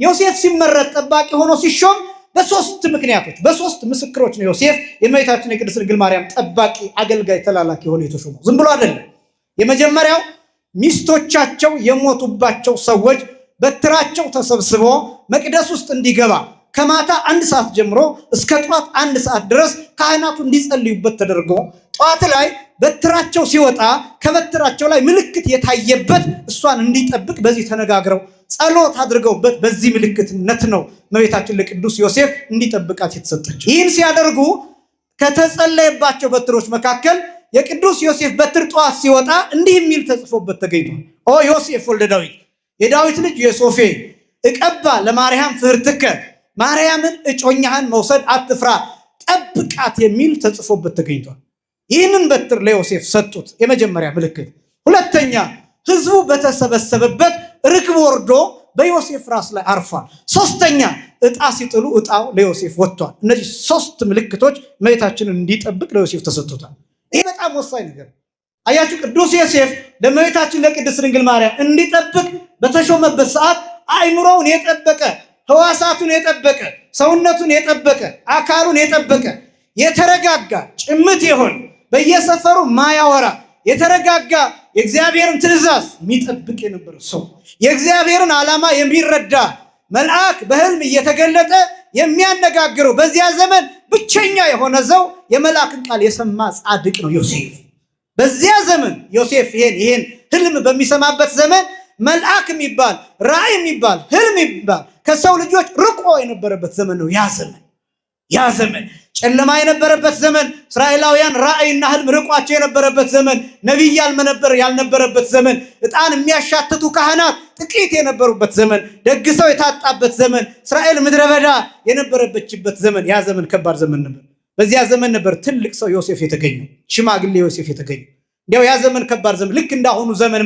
ዮሴፍ ሲመረጥ ጠባቂ ሆኖ ሲሾም በሶስት ምክንያቶች በሶስት ምስክሮች ነው ዮሴፍ የእመቤታችን የቅድስት ድንግል ማርያም ጠባቂ አገልጋይ ተላላኪ ሆኖ የተሾመው። ዝም ብሎ አይደለም። የመጀመሪያው ሚስቶቻቸው የሞቱባቸው ሰዎች በትራቸው ተሰብስቦ መቅደስ ውስጥ እንዲገባ ከማታ 1 ሰዓት ጀምሮ እስከ ጧት 1 ሰዓት ድረስ ካህናቱ እንዲጸልዩበት ተደርጎ ጧት ላይ በትራቸው ሲወጣ ከበትራቸው ላይ ምልክት የታየበት እሷን እንዲጠብቅ በዚህ ተነጋግረው ጸሎት አድርገውበት በዚህ ምልክትነት ነው እመቤታችን ለቅዱስ ዮሴፍ እንዲጠብቃት የተሰጠችው። ይህን ሲያደርጉ ከተጸለየባቸው በትሮች መካከል የቅዱስ ዮሴፍ በትር ጧት ሲወጣ እንዲህ የሚል ተጽፎበት ተገኝቷል። ኦ ዮሴፍ ወልደ ዳዊት፣ የዳዊት ልጅ ዮሴፍ እቀባ ለማርያም ፍህርትከ፣ ማርያምን እጮኛህን መውሰድ አትፍራ፣ ጠብቃት የሚል ተጽፎበት ተገኝቷል። ይህንን በትር ለዮሴፍ ሰጡት፣ የመጀመሪያ ምልክት። ሁለተኛ ህዝቡ በተሰበሰበበት ርግብ ወርዶ በዮሴፍ ራስ ላይ አርፏል። ሶስተኛ ዕጣ ሲጥሉ ዕጣው ለዮሴፍ ወጥቷል። እነዚህ 3 ምልክቶች እመቤታችንን እንዲጠብቅ ለዮሴፍ ተሰጥቶታል። ይህ በጣም ወሳኝ ነገር አያችሁ። ቅዱስ ዮሴፍ ለእመቤታችን ለቅድስት ድንግል ማርያም እንዲጠብቅ በተሾመበት ሰዓት አእምሮውን የጠበቀ፣ ህዋሳቱን የጠበቀ፣ ሰውነቱን የጠበቀ፣ አካሉን የጠበቀ የተረጋጋ ጭምት ይሆን በየሰፈሩ ማያወራ የተረጋጋ የእግዚአብሔርን ትእዛዝ የሚጠብቅ የነበረ ሰው፣ የእግዚአብሔርን ዓላማ የሚረዳ መልአክ በህልም እየተገለጠ የሚያነጋግረው በዚያ ዘመን ብቸኛ የሆነ ሰው የመልአክን ቃል የሰማ ጻድቅ ነው ዮሴፍ። በዚያ ዘመን ዮሴፍ ይሄን ህልም በሚሰማበት ዘመን መልአክ የሚባል ራእይ የሚባል ህልም የሚባል ከሰው ልጆች ርቆ የነበረበት ዘመን ነው። ያ ዘመን ጨለማ የነበረበት ዘመን፣ እስራኤላውያን ራእይና ህልም ርቋቸው የነበረበት ዘመን፣ ነቢይ ያልነበረበት ዘመን፣ ዕጣን የሚያሻትቱ ካህናት ጥቂት የነበሩበት ዘመን፣ ደግሰው የታጣበት ዘመን፣ እስራኤል ምድረ በዳ የነበረበችበት ዘመን። ያ ዘመን ከባድ ዘመን ነበር። በዚያ ዘመን ነበር ትልቅ ሰው ዮሴፍ የተገኘው፣ ሽማግሌ ዮሴፍ የተገኘው። እንዲያው ያ ዘመን ከባድ ዘመን፣ ልክ እንዳሁኑ ዘመን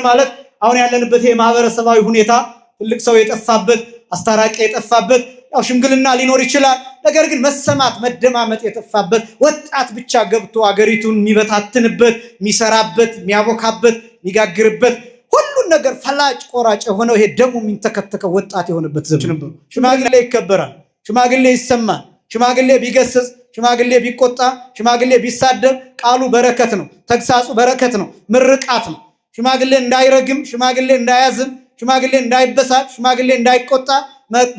ማለት አሁን ያለንበት የማህበረሰባዊ ሁኔታ ትልቅ ሰው የጠፋበት፣ አስታራቂ የጠፋበት፣ ያው ሽምግልና ሊኖር ይችላል። ነገር ግን መሰማት መደማመጥ የጠፋበት፣ ወጣት ብቻ ገብቶ አገሪቱን የሚበታትንበት፣ የሚሰራበት፣ የሚያቦካበት፣ የሚጋግርበት፣ ሁሉን ነገር ፈላጭ ቆራጭ የሆነው ይሄ ደሙ የሚንተከተከው ወጣት የሆነበት ዘመን ነበር። ሽማግሌ ይከበራል፣ ሽማግሌ ይሰማል፣ ሽማግሌ ቢገስጽ፣ ሽማግሌ ቢቆጣ፣ ሽማግሌ ቢሳደብ ቃሉ በረከት ነው፣ ተግሳጹ በረከት ነው፣ ምርቃት ነው። ሽማግሌ እንዳይረግም፣ ሽማግሌ እንዳያዝም፣ ሽማግሌ እንዳይበሳጭ፣ ሽማግሌ እንዳይቆጣ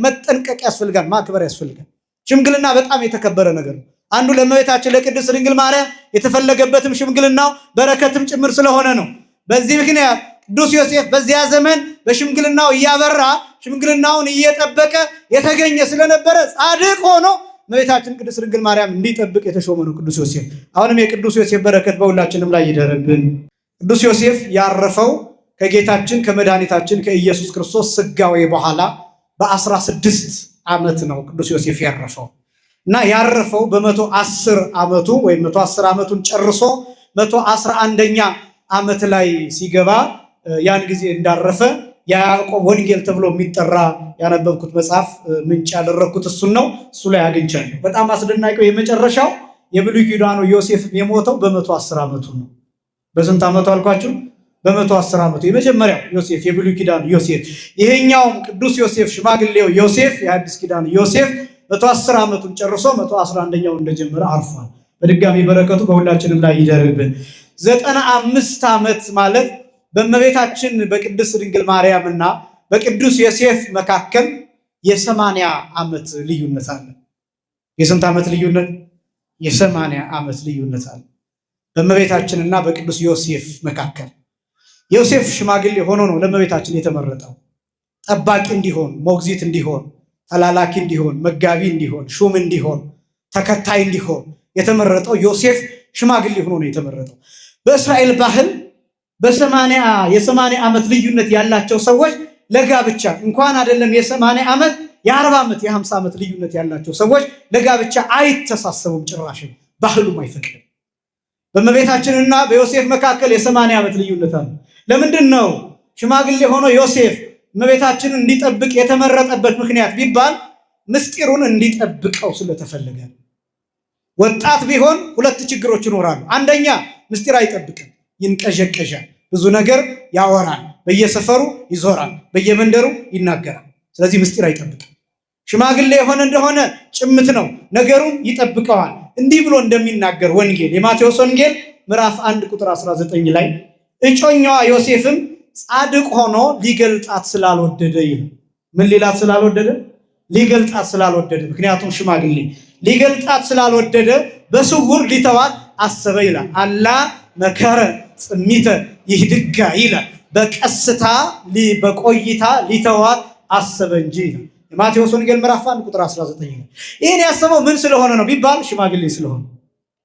መጠንቀቅ ያስፈልጋል፣ ማክበር ያስፈልጋል። ሽምግልና በጣም የተከበረ ነገር ነው። አንዱ ለእመቤታችን ለቅድስት ድንግል ማርያም የተፈለገበትም ሽምግልናው በረከትም ጭምር ስለሆነ ነው። በዚህ ምክንያት ቅዱስ ዮሴፍ በዚያ ዘመን በሽምግልናው እያበራ ሽምግልናውን እየጠበቀ የተገኘ ስለነበረ ጻድቅ ሆኖ እመቤታችን ቅድስት ድንግል ማርያም እንዲጠብቅ የተሾመ ነው ቅዱስ ዮሴፍ። አሁንም የቅዱስ ዮሴፍ በረከት በሁላችንም ላይ ይደርብን። ቅዱስ ዮሴፍ ያረፈው ከጌታችን ከመድኃኒታችን ከኢየሱስ ክርስቶስ ስጋዌ በኋላ በ16 ዓመት ነው ቅዱስ ዮሴፍ ያረፈው እና ያረፈው በ110 ዓመቱ ወይም 110 ዓመቱን ጨርሶ 111ኛ ዓመት ላይ ሲገባ ያን ጊዜ እንዳረፈ የያዕቆብ ወንጌል ተብሎ የሚጠራ ያነበብኩት መጽሐፍ ምንጭ ያደረኩት እሱን ነው። እሱ ላይ አግኝቻለሁ። በጣም አስደናቂው የመጨረሻው የብሉይ ኪዳኑ ዮሴፍ የሞተው በ110 ዓመቱ ነው። በስንት ዓመቱ አልኳችሁ? በ110 ዓመቱ የመጀመሪያው ዮሴፍ የብሉይ ኪዳኑ ዮሴፍ። ይሄኛውም ቅዱስ ዮሴፍ ሽማግሌው ዮሴፍ የአዲስ ኪዳኑ ዮሴፍ 110 ዓመቱን ጨርሶ 111ኛው እንደጀመረ አርፏል። በድጋሚ በረከቱ በሁላችንም ላይ ይደርብን። 95 ዓመት ማለት በእመቤታችን በቅድስት ድንግል ማርያምና በቅዱስ ዮሴፍ መካከል የ80 ዓመት ልዩነት አለ። የስንት ዓመት ልዩነት? የ80 ዓመት ልዩነት አለ በእመቤታችንና በቅዱስ ዮሴፍ መካከል። ዮሴፍ ሽማግሌ ሆኖ ነው ለእመቤታችን የተመረጠው። ጠባቂ እንዲሆን፣ ሞግዚት እንዲሆን፣ ተላላኪ እንዲሆን፣ መጋቢ እንዲሆን፣ ሹም እንዲሆን፣ ተከታይ እንዲሆን የተመረጠው ዮሴፍ ሽማግሌ ሆኖ ነው የተመረጠው። በእስራኤል ባህል የ80 ዓመት ልዩነት ያላቸው ሰዎች ለጋብቻ እንኳን አይደለም የ80 ዓመት የ40 ዓመት የ50 ዓመት ልዩነት ያላቸው ሰዎች ለጋብቻ አይተሳሰቡም፣ ጭራሽ ባህሉም አይፈቅድም። በእመቤታችንና በዮሴፍ መካከል የ80 ዓመት ልዩነት አለ። ለምንድን ነው ሽማግሌ ሆኖ ዮሴፍ እመቤታችንን እንዲጠብቅ የተመረጠበት ምክንያት ቢባል ምስጢሩን እንዲጠብቀው ስለተፈለገ። ወጣት ቢሆን 2 ችግሮች ይኖራሉ። አንደኛ ምስጢር አይጠብቅም፣ ይንቀዠቀዣል፣ ብዙ ነገር ያወራል፣ በየሰፈሩ ይዞራል፣ በየመንደሩ ይናገራል። ስለዚህ ምስጢር አይጠብቅም። ሽማግሌ የሆነ እንደሆነ ጭምት ነው፣ ነገሩን ይጠብቀዋል። እንዲህ ብሎ እንደሚናገር ወንጌል የማቴዎስ ወንጌል ምዕራፍ 1 ቁጥር 19 ላይ እጮኛዋ ዮሴፍም ጻድቅ ሆኖ ሊገልጣት ስላልወደደ ይላል። ምን ሊላት ስላልወደደ? ሊገልጣት ስላልወደደ። ምክንያቱም ሽማግሌ ሊገልጣት ስላልወደደ በስውር ሊተዋት አሰበ ይላል። አላ መከረ ጽሚተ ይህድጋ ይላል። በቀስታ በቆይታ ሊተዋት አሰበ እንጂ ይላል። የማቴዎስ ወንጌል ምዕራፍ 1 ቁጥር 19 ነው። ይህን ያሰበው ምን ስለሆነ ነው ቢባል ሽማግሌ ስለሆነ።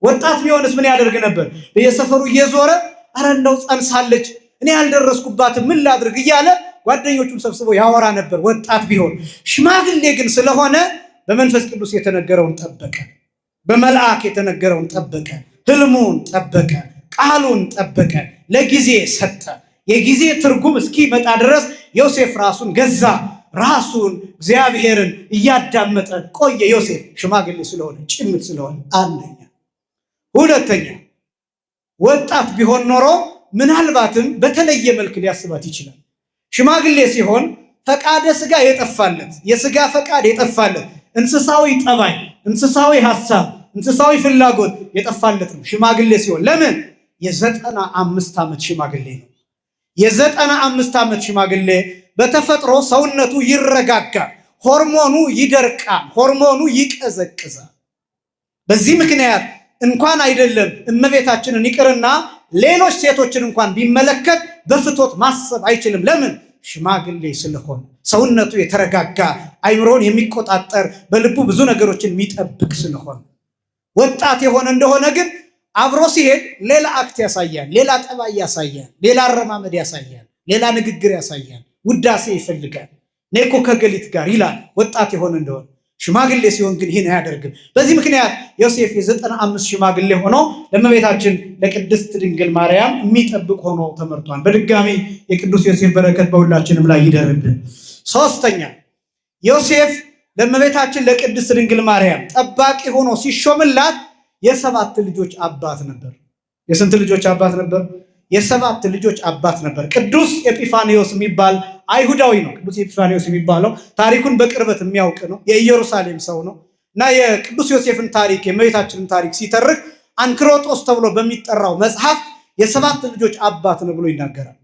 ወጣት ቢሆንስ ምን ያደርግ ነበር? በየሰፈሩ እየዞረ አረ እንደው ጸንሳለች እኔ ያልደረስኩባትም ምን ላድርግ እያለ ጓደኞቹን ሰብስቦ ያወራ ነበር ወጣት ቢሆን። ሽማግሌ ግን ስለሆነ በመንፈስ ቅዱስ የተነገረውን ጠበቀ፣ በመልአክ የተነገረውን ጠበቀ፣ ህልሙን ጠበቀ፣ ቃሉን ጠበቀ፣ ለጊዜ ሰጠ። የጊዜ ትርጉም እስኪመጣ ድረስ ዮሴፍ ራሱን ገዛ። ራሱን እግዚአብሔርን እያዳመጠ ቆየ። ዮሴፍ ሽማግሌ ስለሆነ ጭምት ስለሆነ አንደኛ። ሁለተኛ ወጣት ቢሆን ኖሮ ምናልባትም በተለየ መልክ ሊያስባት ይችላል። ሽማግሌ ሲሆን ፈቃደ ስጋ የጠፋለት፣ የስጋ ፈቃድ የጠፋለት፣ እንስሳዊ ጠባይ፣ እንስሳዊ ሐሳብ፣ እንስሳዊ ፍላጎት የጠፋለት ነው ሽማግሌ ሲሆን። ለምን? የ95 ዓመት ሽማግሌ ነው። የ95 ዓመት ሽማግሌ በተፈጥሮ ሰውነቱ ይረጋጋል፣ ሆርሞኑ ይደርቃል፣ ሆርሞኑ ይቀዘቅዛል። በዚህ ምክንያት እንኳን አይደለም እመቤታችንን ይቅርና ሌሎች ሴቶችን እንኳን ቢመለከት በፍቶት ማሰብ አይችልም። ለምን? ሽማግሌ ስለሆነ። ሰውነቱ የተረጋጋ አይምሮን የሚቆጣጠር በልቡ ብዙ ነገሮችን የሚጠብቅ ስለሆነ። ወጣት የሆነ እንደሆነ ግን አብሮ ሲሄድ ሌላ አክት ያሳያል፣ ሌላ ጠባይ ያሳያል፣ ሌላ አረማመድ ያሳያል፣ ሌላ ንግግር ያሳያል፣ ውዳሴ ይፈልጋል። ኔኮ ከገሊት ጋር ይላል ወጣት የሆነ እንደሆነ። ሽማግሌ ሲሆን ግን ይህን አያደርግም። በዚህ ምክንያት ዮሴፍ የ95 ሽማግሌ ሆኖ ለእመቤታችን ለቅድስት ድንግል ማርያም የሚጠብቅ ሆኖ ተመርቷል። በድጋሚ የቅዱስ ዮሴፍ በረከት በሁላችንም ላይ ይደርብን። ሶስተኛ ዮሴፍ ለእመቤታችን ለቅድስት ድንግል ማርያም ጠባቂ ሆኖ ሲሾምላት የ7 ልጆች አባት ነበር። የስንት ልጆች አባት ነበር? የ7 ልጆች አባት ነበር። ቅዱስ ኤጲፋኒዮስ የሚባል አይሁዳዊ ነው። ቅዱስ ኤጲፋኒዮስ የሚባለው ታሪኩን በቅርበት የሚያውቅ ነው። የኢየሩሳሌም ሰው ነው እና የቅዱስ ዮሴፍን ታሪክ የእመቤታችንን ታሪክ ሲተርክ አንክሮጦስ ተብሎ በሚጠራው መጽሐፍ የ7 ልጆች አባት ነው ብሎ ይናገራል።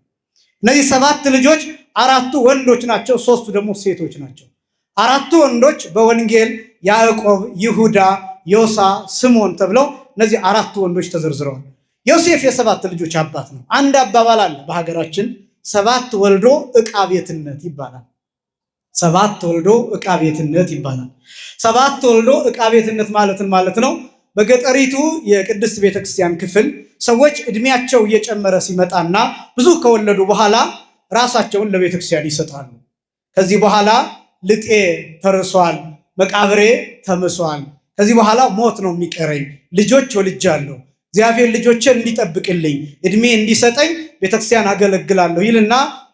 እነዚህ 7 ልጆች 4ቱ ወንዶች ናቸው፣ 3ቱ ደግሞ ሴቶች ናቸው። 4ቱ ወንዶች በወንጌል ያዕቆብ፣ ይሁዳ፣ ዮሳ፣ ስምዖን ተብለው እነዚህ 4ቱ ወንዶች ተዘርዝረዋል። ዮሴፍ የ7 ልጆች አባት ነው። አንድ አባባል አለ በሀገራችን 7 ወልዶ ዕቃ ቤትነት ይባላል። 7 ወልዶ ዕቃ ቤትነት ይባላል። 7 ወልዶ ዕቃ ቤትነት ማለት ነው። በገጠሪቱ የቅድስት ቤተክርስቲያን ክፍል ሰዎች እድሜያቸው እየጨመረ ሲመጣና ብዙ ከወለዱ በኋላ ራሳቸውን ለቤተክርስቲያን ይሰጣሉ። ከዚህ በኋላ ልጤ ተርሷል፣ መቃብሬ ተምሷል፣ ከዚህ በኋላ ሞት ነው የሚቀረኝ፣ ልጆች ወልጃለሁ፣ እግዚአብሔር ልጆችን እንዲጠብቅልኝ እድሜ እንዲሰጠኝ ቤተክርስቲያን አገለግላለሁ ይልና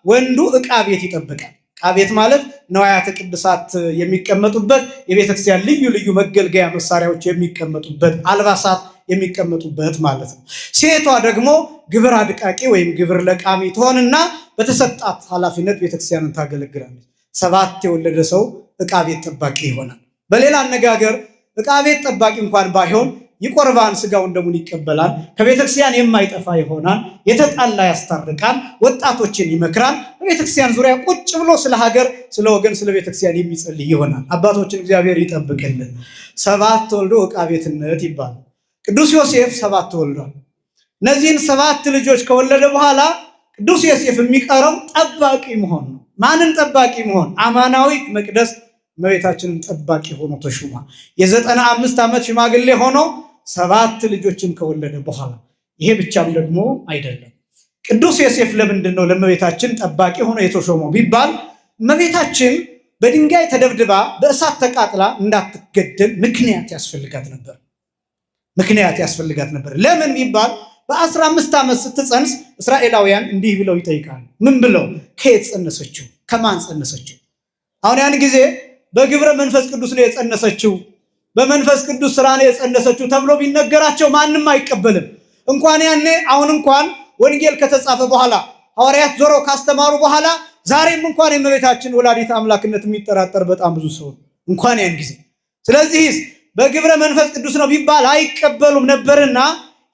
ወንዱ ዕቃ ቤት ይጠብቃል። ዕቃ ቤት ማለት ነዋያተ ቅድሳት የሚቀመጡበት፣ የቤተክርስቲያን ልዩ ልዩ መገልገያ መሳሪያዎች የሚቀመጡበት፣ አልባሳት የሚቀመጡበት ማለት ነው። ሴቷ ደግሞ ግብር አድቃቂ ወይም ግብር ለቃሚ ትሆንና በተሰጣት ኃላፊነት ቤተክርስቲያንን ታገለግላለች። 7 የወለደ ሰው ዕቃ ቤት ጠባቂ ይሆናል። በሌላ አነጋገር ዕቃ ቤት ጠባቂ እንኳን ባይሆን ይቆርባን ስጋውን ደሙን ይቀበላል፣ ከቤተክርስቲያን የማይጠፋ ይሆናል፣ የተጣላ ያስታርቃል፣ ወጣቶችን ይመክራል፣ በቤተክርስቲያን ዙሪያ ቁጭ ብሎ ስለ ሀገር፣ ስለ ወገን፣ ስለ ቤተክርስቲያን የሚጸልይ ይሆናል። አባቶችን እግዚአብሔር ይጠብቅልን። 7 ወልዶ ዕቃ ቤትነት ይባላል። ቅዱስ ዮሴፍ 7 ወልዷል። እነዚህን 7 ልጆች ከወለደ በኋላ ቅዱስ ዮሴፍ የሚቀረው ጠባቂ መሆን ነው። ማንን ጠባቂ መሆን? አማናዊት መቅደስ እመቤታችንን ጠባቂ ሆኖ ተሹሟል። የ95 ዓመት ሽማግሌ ሆኖ 7 ልጆችን ከወለደ በኋላ ይሄ ብቻም ደግሞ አይደለም። ቅዱስ ዮሴፍ ለምንድን ነው ለእመቤታችን ጠባቂ ሆኖ የተሾመው ቢባል እመቤታችን በድንጋይ ተደብድባ በእሳት ተቃጥላ እንዳትገደል ምክንያት ያስፈልጋት ነበር። ለምን ቢባል በ15 ዓመት ስትጸንስ እስራኤላውያን እንዲህ ብለው ይጠይቃሉ። ምን ብለው? ከየት ጸነሰችው? ከማን ጸነሰችው? አሁን ያን ጊዜ በግብረ መንፈስ ቅዱስ ነው የጸነሰችው፣ በመንፈስ ቅዱስ ስራ ነው የጸነሰችው ተብሎ ቢነገራቸው ማንም አይቀበልም። እንኳን ያኔ አሁን እንኳን ወንጌል ከተጻፈ በኋላ ሐዋርያት ዞሮ ካስተማሩ በኋላ ዛሬም እንኳን የእመቤታችን ወላዲተ አምላክነት የሚጠራጠር በጣም ብዙ ሰው እንኳን ያን ጊዜ። ስለዚህ በግብረ መንፈስ ቅዱስ ነው ቢባል አይቀበሉም ነበርና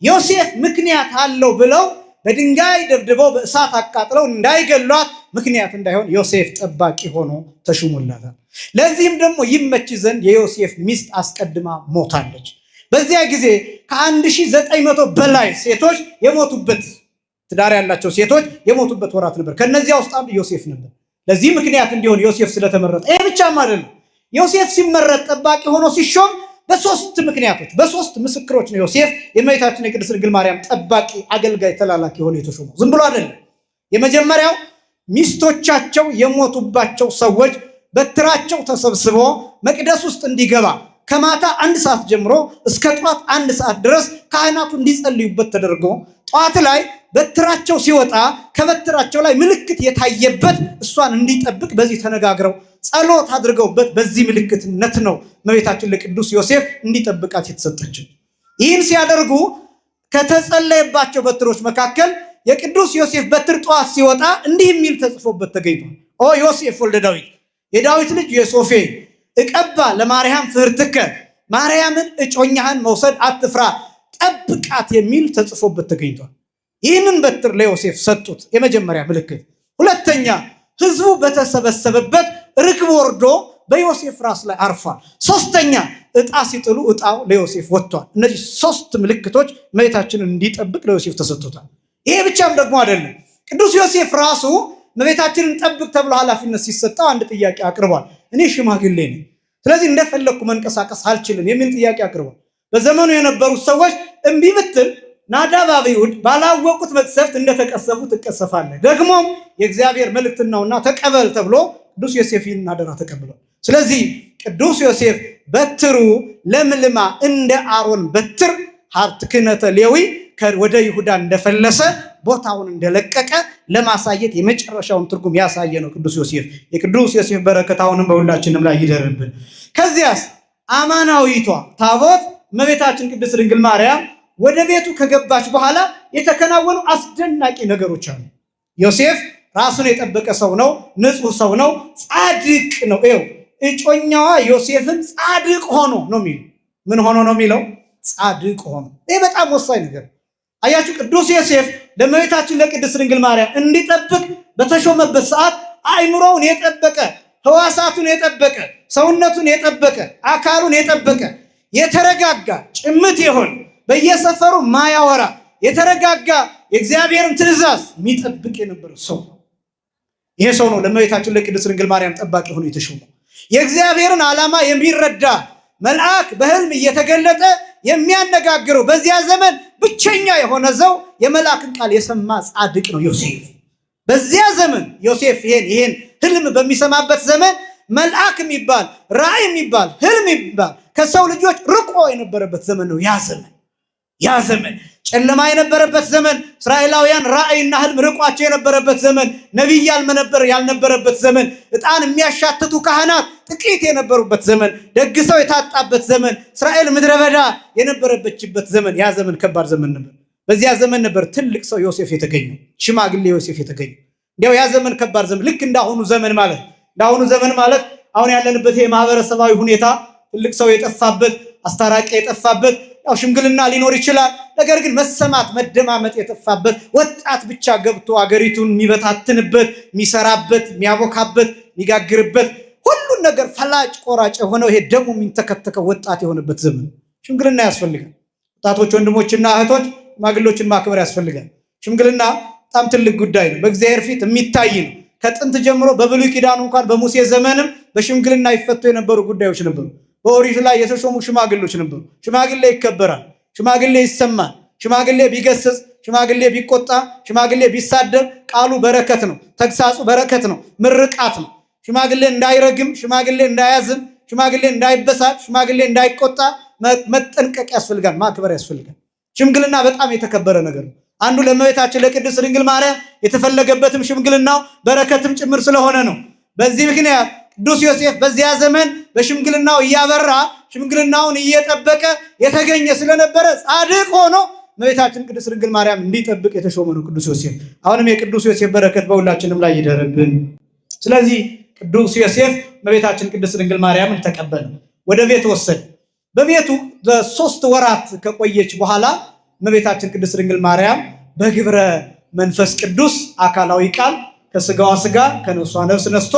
ዮሴፍ ምክንያት አለው ብለው በድንጋይ ደብድበው በእሳት አቃጥለው እንዳይገሏት ምክንያት እንዳይሆን ዮሴፍ ጠባቂ ሆኖ ተሹሞላታል። ለዚህም ደግሞ ይመች ዘንድ የዮሴፍ ሚስት አስቀድማ ሞታለች። በዚያ ጊዜ ከ1900 በላይ ሴቶች የሞቱበት ትዳር ያላቸው ሴቶች የሞቱበት ወራት ነበር። ከነዚያ ውስጥ አንዱ ዮሴፍ ነበር። ለዚህ ምክንያት እንዲሆን ዮሴፍ ስለተመረጠ ይሄ ብቻም አይደለም። ዮሴፍ ሲመረጥ ጠባቂ ሆኖ ሲሾም በሶስት ምክንያቶች በሶስት ምስክሮች ነው ዮሴፍ የእመቤታችን የቅድስት ድንግል ማርያም ጠባቂ አገልጋይ ተላላኪ ሆኖ የተሾመው። ዝም ብሎ አይደለም። የመጀመሪያው ሚስቶቻቸው የሞቱባቸው ሰዎች በትራቸው ተሰብስቦ መቅደስ ውስጥ እንዲገባ ከማታ 1 ሰዓት ጀምሮ እስከ ጧት 1 ሰዓት ድረስ ካህናቱ እንዲጸልዩበት ተደርጎ ጧት ላይ በትራቸው ሲወጣ ከበትራቸው ላይ ምልክት የታየበት እሷን እንዲጠብቅ በዚህ ተነጋግረው ጸሎት አድርገውበት በዚህ ምልክትነት ነው እመቤታችን ለቅዱስ ዮሴፍ እንዲጠብቃት የተሰጠችው። ይህን ሲያደርጉ ከተጸለየባቸው በትሮች መካከል የቅዱስ ዮሴፍ በትር ጧት ሲወጣ እንዲህ የሚል ተጽፎበት ተገኝቷል። ኦ ዮሴፍ ወልደ ዳዊት፣ የዳዊት ልጅ ዮሴፍ እቀባ ለማርያም ፍህርትከ፣ ማርያምን እጮኛህን መውሰድ አትፍራ፣ ጠብቃት የሚል ተጽፎበት ተገኝቷል። ይህንን በትር ለዮሴፍ ሰጡት፣ የመጀመሪያ ምልክት። ሁለተኛ ህዝቡ በተሰበሰበበት ርግብ ወርዶ በዮሴፍ ራስ ላይ አርፏል። ሶስተኛ ዕጣ ሲጥሉ ዕጣው ለዮሴፍ ወጥቷል። እነዚህ 3 ምልክቶች እመቤታችንን እንዲጠብቅ ለዮሴፍ ተሰጥቶታል። ይሄ ብቻም ደግሞ አይደለም። ቅዱስ ዮሴፍ ራሱ እመቤታችንን ጠብቅ ተብሎ ኃላፊነት ሲሰጠው አንድ ጥያቄ አቅርቧል። እኔ ሽማግሌ ነኝ፣ ስለዚህ እንደፈለግኩ መንቀሳቀስ አልችልም የሚል ጥያቄ አቅርቧል። በዘመኑ የነበሩት ሰዎች እምቢ ብትል ናዳብ አብዩድ ባላወቁት መቅሰፍት እንደተቀሰፉ ትቀሰፋለህ፣ ደግሞም የእግዚአብሔር መልእክት ነውና ተቀበል ተብሎ ቅዱስ ዮሴፍ ይህን አደራ ተቀብሏል። ስለዚህ ቅዱስ ዮሴፍ በትሩ ለምልማ እንደ አሮን በትር ሀብት ክህነተ ሌዊ ወደ ይሁዳ እንደፈለሰ ቦታውን እንደለቀቀ ለማሳየት የመጨረሻውን ትርጉም ያሳየ ነው ቅዱስ ዮሴፍ። የቅዱስ ዮሴፍ በረከት አሁንም በሁላችንም ላይ ይደርብን። ከዚያስ አማናዊቷ ታቦት እመቤታችን ቅድስት ድንግል ማርያም ወደ ቤቱ ከገባች በኋላ የተከናወኑ አስደናቂ ነገሮች አሉ። ዮሴፍ ራሱን የጠበቀ ሰው ነው፣ ንጹህ ሰው ነው፣ ጻድቅ ነው። ይኸው እጮኛዋ ዮሴፍን ጻድቅ ሆኖ ነው የሚለው። ምን ሆኖ ነው የሚለው? ጻድቅ ሆኖ። ይህ በጣም ወሳኝ ነገር አያችሁ። ቅዱስ ዮሴፍ ለእመቤታችን ለቅድስት ድንግል ማርያም እንዲጠብቅ በተሾመበት ሰዓት አእምሮውን የጠበቀ፣ ሕዋሳቱን የጠበቀ፣ ሰውነቱን የጠበቀ፣ አካሉን የጠበቀ፣ የተረጋጋ ጭምት የሆነ በየሰፈሩ ማያወራ የተረጋጋ የእግዚአብሔርን ትእዛዝ የሚጠብቅ የነበረ ሰው። ይሄ ሰው ነው ለእመቤታችን ለቅድስት ድንግል ማርያም ጠባቂ ሆኖ የተሾመው። የእግዚአብሔርን ዓላማ የሚረዳ መልአክ በሕልም እየተገለጠ የሚያነጋግረው በዚያ ዘመን ብቸኛ የሆነ ሰው የመልአክን ቃል የሰማ ጻድቅ ነው ዮሴፍ። በዚያ ዘመን ዮሴፍ ይሄን ሕልም በሚሰማበት ዘመን መልአክ የሚባል ራእይ የሚባል ሕልም የሚባል ከሰው ልጆች ርቆ የነበረበት ዘመን ነው። ያ ዘመን ጨለማ የነበረበት ዘመን፣ እስራኤላውያን ራእይና ሕልም ርቋቸው የነበረበት ዘመን፣ ነቢይ ያልነበረበት ዘመን፣ ዕጣን የሚያሻትቱ ካህናት ጥቂት የነበሩበት ዘመን፣ ደግሰው የታጣበት ዘመን፣ እስራኤል ምድረ በዳ የነበረበችበት ዘመን። ያ ዘመን ከባድ ዘመን ነበር። በዚያ ዘመን ነበር ትልቅ ሰው ዮሴፍ የተገኘው፣ ሽማግሌ ዮሴፍ የተገኘው። እንዲያው ያ ዘመን ከባድ ዘመን፣ ልክ እንዳሁኑ ዘመን ማለት አሁን ያለንበት የማህበረሰባዊ ሁኔታ ትልቅ ሰው የጠፋበት፣ አስታራቂ የጠፋበት፣ ያው ሽምግልና ሊኖር ይችላል። ነገር ግን መሰማት መደማመጥ የጠፋበት፣ ወጣት ብቻ ገብቶ አገሪቱን የሚበታትንበት፣ የሚሰራበት፣ የሚያቦካበት፣ የሚጋግርበት፣ ሁሉን ነገር ፈላጭ ቆራጭ የሆነው ይሄ ደሙ የሚንተከተከው ወጣት የሆነበት ዘመን። ሽምግልና ያስፈልጋል። ወጣቶች ወንድሞችና እህቶች ሽማግሌዎችን ማክበር ያስፈልጋል። ሽምግልና በጣም ትልቅ ጉዳይ ነው። በእግዚአብሔር ፊት የሚታይ ነው። ከጥንት ጀምሮ በብሉይ ኪዳኑ እንኳን በሙሴ ዘመንም በሽምግልና ይፈቱ የነበሩ ጉዳዮች ነበሩ። በኦሪት ላይ የተሾሙ ሽማግሌዎች ነበሩ። ሽማግሌ ይከበራል፣ ሽማግሌ ይሰማል። ሽማግሌ ቢገስጽ፣ ሽማግሌ ቢቆጣ፣ ሽማግሌ ቢሳደብ ቃሉ በረከት ነው፣ ተግሳጹ በረከት ነው፣ ምርቃት ነው። ሽማግሌ እንዳይረግም፣ ሽማግሌ እንዳያዝን፣ ሽማግሌ እንዳይበሳጭ፣ ሽማግሌ እንዳይቆጣ መጠንቀቅ ያስፈልጋል፣ ማክበር ያስፈልጋል። ሽምግልና በጣም የተከበረ ነገር ነው። አንዱ ለእመቤታችን ለቅድስት ድንግል ማርያም የተፈለገበትም ሽምግልናው በረከትም ጭምር ስለሆነ ነው። በዚህ ምክንያት ቅዱስ ዮሴፍ በዚያ ዘመን በሽምግልናው እያበራ ሽምግልናውን እየጠበቀ የተገኘ ስለነበረ ጻድቅ ሆኖ እመቤታችን ቅድስት ድንግል ማርያም እንዲጠብቅ የተሾመ ነው ቅዱስ ዮሴፍ። አሁንም የቅዱስ ዮሴፍ በረከት በሁላችንም ላይ ይደረብን። ስለዚህ ቅዱስ ዮሴፍ እመቤታችን ቅድስት ድንግል ማርያምን ተቀበለ፣ ወደ ቤት ወሰደ። በቤቱ ለ3 ወራት ከቆየች በኋላ እመቤታችን ቅድስት ድንግል ማርያም በግብረ መንፈስ ቅዱስ አካላዊ ቃል ከስጋዋ ስጋ ከነፍሷ ነፍስ ነስቶ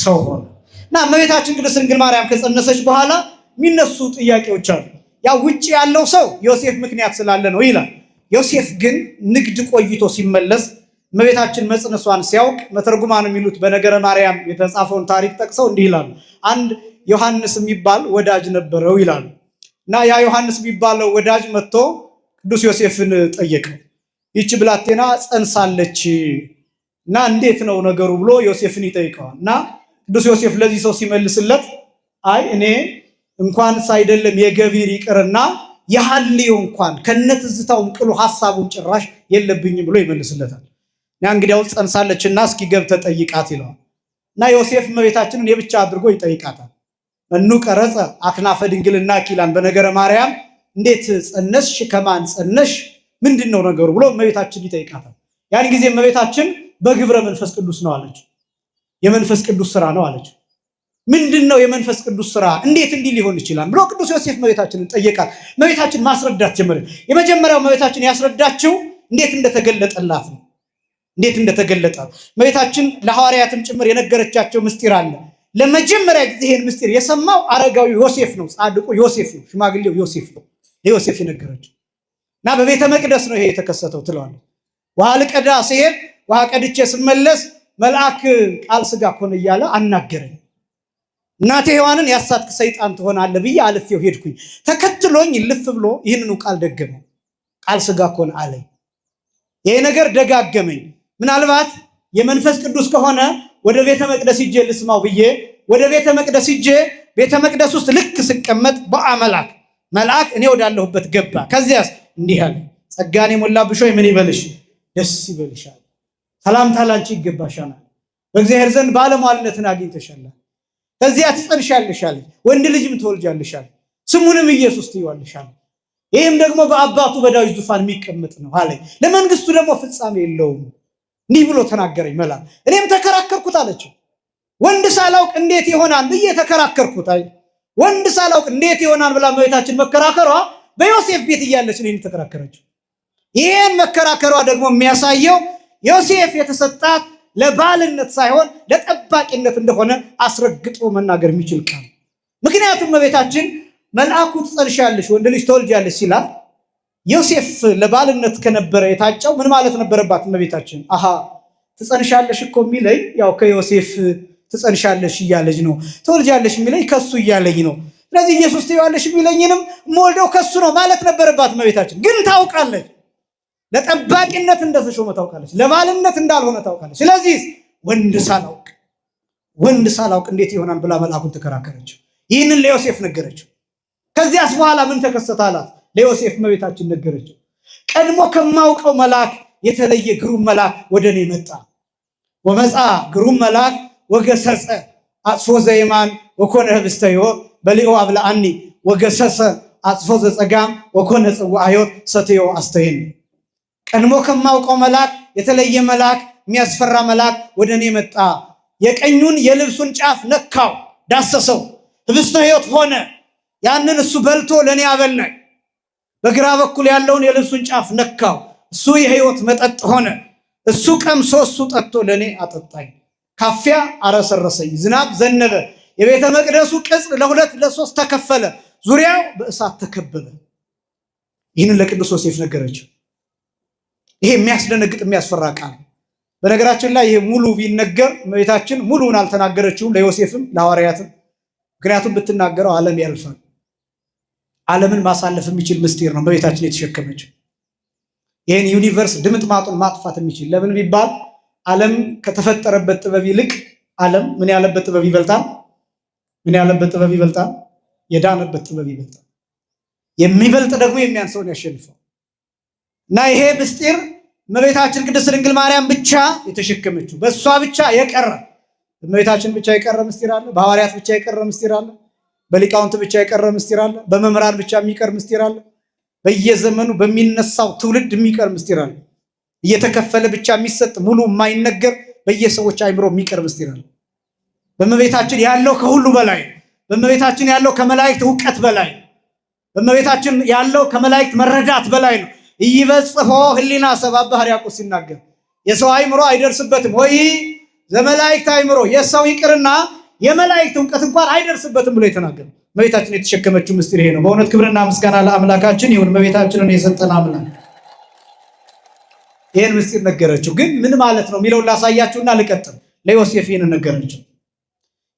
ሰው ሆነ እና እመቤታችን ቅድስት ድንግል ማርያም ከጸነሰች በኋላ የሚነሱ ጥያቄዎች አሉ። ያው ውጭ ያለው ሰው ዮሴፍ ምክንያት ስላለ ነው ይላል። ዮሴፍ ግን ንግድ ቆይቶ ሲመለስ እመቤታችን መጽነሷን ሲያውቅ መተርጉማን የሚሉት በነገረ ማርያም የተጻፈውን ታሪክ ጠቅሰው እንዲህ ይላሉ። አንድ ዮሐንስ የሚባል ወዳጅ ነበረው ይላሉ እና ያ ዮሐንስ የሚባለው ወዳጅ መጥቶ ቅዱስ ዮሴፍን ጠየቀው። ይህች ብላቴና ጸንሳለች እና እንዴት ነው ነገሩ ብሎ ዮሴፍን ይጠይቀዋል። እና ቅዱስ ዮሴፍ ለዚህ ሰው ሲመልስለት አይ እኔ እንኳንስ አይደለም የገቢር ይቅርና የሐልዮ እንኳን ከነትዝታውም ቅሉ ሐሳቡን ጭራሽ የለብኝም ብሎ ይመልስለታል። እና እንግዲያው ጸንሳለችና እስኪ ገብተህ ጠይቃት ይለዋል። እና ዮሴፍ እመቤታችንን የብቻ አድርጎ ይጠይቃታል። መኑ ቀረጸ አክናፈ ድንግልና ኪላን በነገረ ማርያም እንዴት ጸነስሽ? ከማን ጸነሽ? ምንድነው ነገሩ ብሎ እመቤታችን ይጠይቃታል። ያን ጊዜ እመቤታችን በግብረ መንፈስ ቅዱስ ነው አለች። የመንፈስ ቅዱስ ስራ ነው አለች። ምንድነው የመንፈስ ቅዱስ ስራ? እንዴት እንዲህ ሊሆን ይችላል ብሎ ቅዱስ ዮሴፍ እመቤታችንን ጠየቃት። እመቤታችን ማስረዳት ጀመረ። የመጀመሪያው እመቤታችን ያስረዳችው እንዴት እንደተገለጠላት ነው። እንዴት እንደተገለጠ እመቤታችን ለሐዋርያትም ጭምር የነገረቻቸው ምስጢር አለ። ለመጀመሪያ ጊዜ ይሄን ምስጢር የሰማው አረጋዊ ዮሴፍ ነው፣ ጻድቁ ዮሴፍ ነው፣ ሽማግሌው ዮሴፍ ነው። ለዮሴፍ የነገረችው እና በቤተ መቅደስ ነው ይሄ የተከሰተው ትለዋለች። ውሃ ልቀዳ ሲሄድ ውሃ ቀድቼ ስመለስ መልአክ ቃል ስጋ ሆነ እያለ አናገረኝ። እናቴ ሔዋንን ያሳትክ ሰይጣን ትሆናለህ ብዬ አልፌው ሄድኩኝ። ተከትሎኝ ልፍ ብሎ ይህንኑ ቃል ደገመው። ቃል ስጋ ሆነ አለኝ። ይሄ ነገር ደጋገመኝ። ምናልባት የመንፈስ ቅዱስ ከሆነ ወደ ቤተ መቅደስ ሂጄ ልስማው ብዬ ወደ ቤተ መቅደስ ሂጄ ቤተ መቅደስ ውስጥ ልክ ስቀመጥ በአመላክ መልአክ እኔ ወዳለሁበት ገባ። ከዚያስ እንዲህ አለ፣ ጸጋን የሞላብሽ ሆይ ምን ይበልሽ? ደስ ይበልሻል፣ ሰላምታ ላንቺ ይገባሻል፣ በእግዚአብሔር ዘንድ ባለሟልነትን አግኝተሻል። ከዚያ ትጸንሻለሻል፣ ወንድ ልጅም ትወልጃለሻል፣ ስሙንም ኢየሱስ ትይዋለሻል። ይህም ደግሞ በአባቱ በዳዊት ዙፋን የሚቀመጥ ነው አለኝ። ለመንግስቱ ደግሞ ፍጻሜ የለውም። እንዲህ ብሎ ተናገረኝ መልአክ። እኔም ተከራከርኩት አለችው። ወንድ ሳላውቅ እንዴት ይሆናል ብዬ ተከራከርኩት። አይ ወንድ ሳላውቅ እንዴት ይሆናል ብላ እመቤታችን መከራከሯ በዮሴፍ ቤት እያለች ነው ተከራከረችው። ይሄን መከራከሯ ደግሞ የሚያሳየው ዮሴፍ የተሰጣት ለባልነት ሳይሆን ለጠባቂነት እንደሆነ አስረግጦ መናገር የሚችል ቃል። ምክንያቱም እመቤታችን መልአኩ ትጸንሻለሽ ወንድ ልጅ ትወልጃለሽ ሲላት ዮሴፍ ለባልነት ከነበረ የታጨው ምን ማለት ነበረባት እመቤታችን? አሃ ትጸንሻለሽ እኮ የሚለኝ ያው ከዮሴፍ ትጸንሻለሽ እያለች ነው፣ ትወልጃለሽ የሚለኝ ከሱ እያለኝ ነው። ስለዚህ ኢየሱስ ትይዋለሽ የሚለኝንም ሞልደው ከሱ ነው ማለት ነበረባት እመቤታችን። ግን ታውቃለች፣ ለጠባቂነት እንደተሾመ ታውቃለች፣ ለባልነት እንዳልሆነ ታውቃለች። ስለዚህ ወንድ ሳላውቅ እንዴት ይሆናል ብላ መልአኩን ተከራከረችው። ይህንን ለዮሴፍ ነገረችው። ከዚያስ በኋላ ምን ተከሰተ አላት። ለዮሴፍ እመቤታችን ነገረችው። ቀድሞ ከማውቀው መልአክ የተለየ ግሩም መልአክ ወደ እኔ መጣ። ወመጻ ግሩም መልአክ ወገሰጸ አጽፎ ዘየማን ወኮነ ህብስተ ሕይወት በሊኦ አብላአኒ ወገሰሰ አጽፎ ዘጸጋም ወኮነ ጽዋዐ ሕይወት ሰትዮ አስተይን። ቀድሞ ከማውቀው መልአክ የተለየ መልአክ፣ የሚያስፈራ መልአክ ወደ እኔ መጣ። የቀኙን የልብሱን ጫፍ ነካው፣ ዳሰሰው፣ ህብስተ ሕይወት ሆነ። ያንን እሱ በልቶ ለእኔ አበላኝ። በግራ በኩል ያለውን የልብሱን ጫፍ ነካው፣ እሱ የህይወት መጠጥ ሆነ። እሱ ቀምሶ እሱ ጠጥቶ ለእኔ አጠጣኝ። ካፊያ አረሰረሰኝ፣ ዝናብ ዘነበ። የቤተ መቅደሱ ቅጽር ለሁለት ለሶስት ተከፈለ፣ ዙሪያው በእሳት ተከበበ። ይህንን ለቅዱስ ዮሴፍ ነገረችው። ይሄ የሚያስደነግጥ የሚያስፈራ ቃል። በነገራችን ላይ ይሄ ሙሉ ቢነገር እመቤታችን ሙሉውን አልተናገረችውም፣ ለዮሴፍም ለሐዋርያትም። ምክንያቱም ብትናገረው ዓለም ያልፋል። ዓለምን ማሳለፍ የሚችል ምስጢር ነው እመቤታችን የተሸከመችው። ይህን ዩኒቨርስ ድምጥማጡን ማጥፋት የሚችል ለምን ቢባል ዓለም ከተፈጠረበት ጥበብ ይልቅ ዓለም ምን ያለበት ጥበብ ይበልጣል? ምን ያለበት ጥበብ ይበልጣል? የዳነበት ጥበብ ይበልጣል። የሚበልጥ ደግሞ የሚያንሰውን ያሸንፈው እና ይሄ ምስጢር እመቤታችን ቅድስት ድንግል ማርያም ብቻ የተሸከመችው፣ በእሷ ብቻ የቀረ እመቤታችን ብቻ የቀረ ምስጢር አለ። በሐዋርያት ብቻ የቀረ ምስጢር አለ። በሊቃውንት ብቻ የቀረ ምስጢር አለ። በመምህራን ብቻ የሚቀር ምስጢር አለ። በየዘመኑ በሚነሳው ትውልድ የሚቀር ምስጢር አለ። እየተከፈለ ብቻ የሚሰጥ ሙሉ የማይነገር በየሰዎች አይምሮ የሚቀር ምስጢር አለ። በእመቤታችን ያለው ከሁሉ በላይ፣ በእመቤታችን ያለው ከመላእክት ዕውቀት በላይ፣ በእመቤታችን ያለው ከመላእክት መረዳት በላይ ነው። ይበጽሖ ህሊና ሰብአ ሕርያቆስ ሲናገር የሰው አይምሮ አይደርስበትም ወይ ዘመላእክት አይምሮ የሰው ይቅርና የመላእክት ዕውቀት እንኳን አይደርስበትም ብሎ የተናገረው እመቤታችን የተሸከመችው ምስጢር ይሄ ነው። በእውነት ክብርና ምስጋና ለአምላካችን ይሁን። እመቤታችንን የሰጠን አምላክ ይሄን ምስጢር ነገረችው። ግን ምን ማለት ነው የሚለውን ላሳያችሁና ልቀጥል። ለዮሴፍ ይሄን ነገረችው።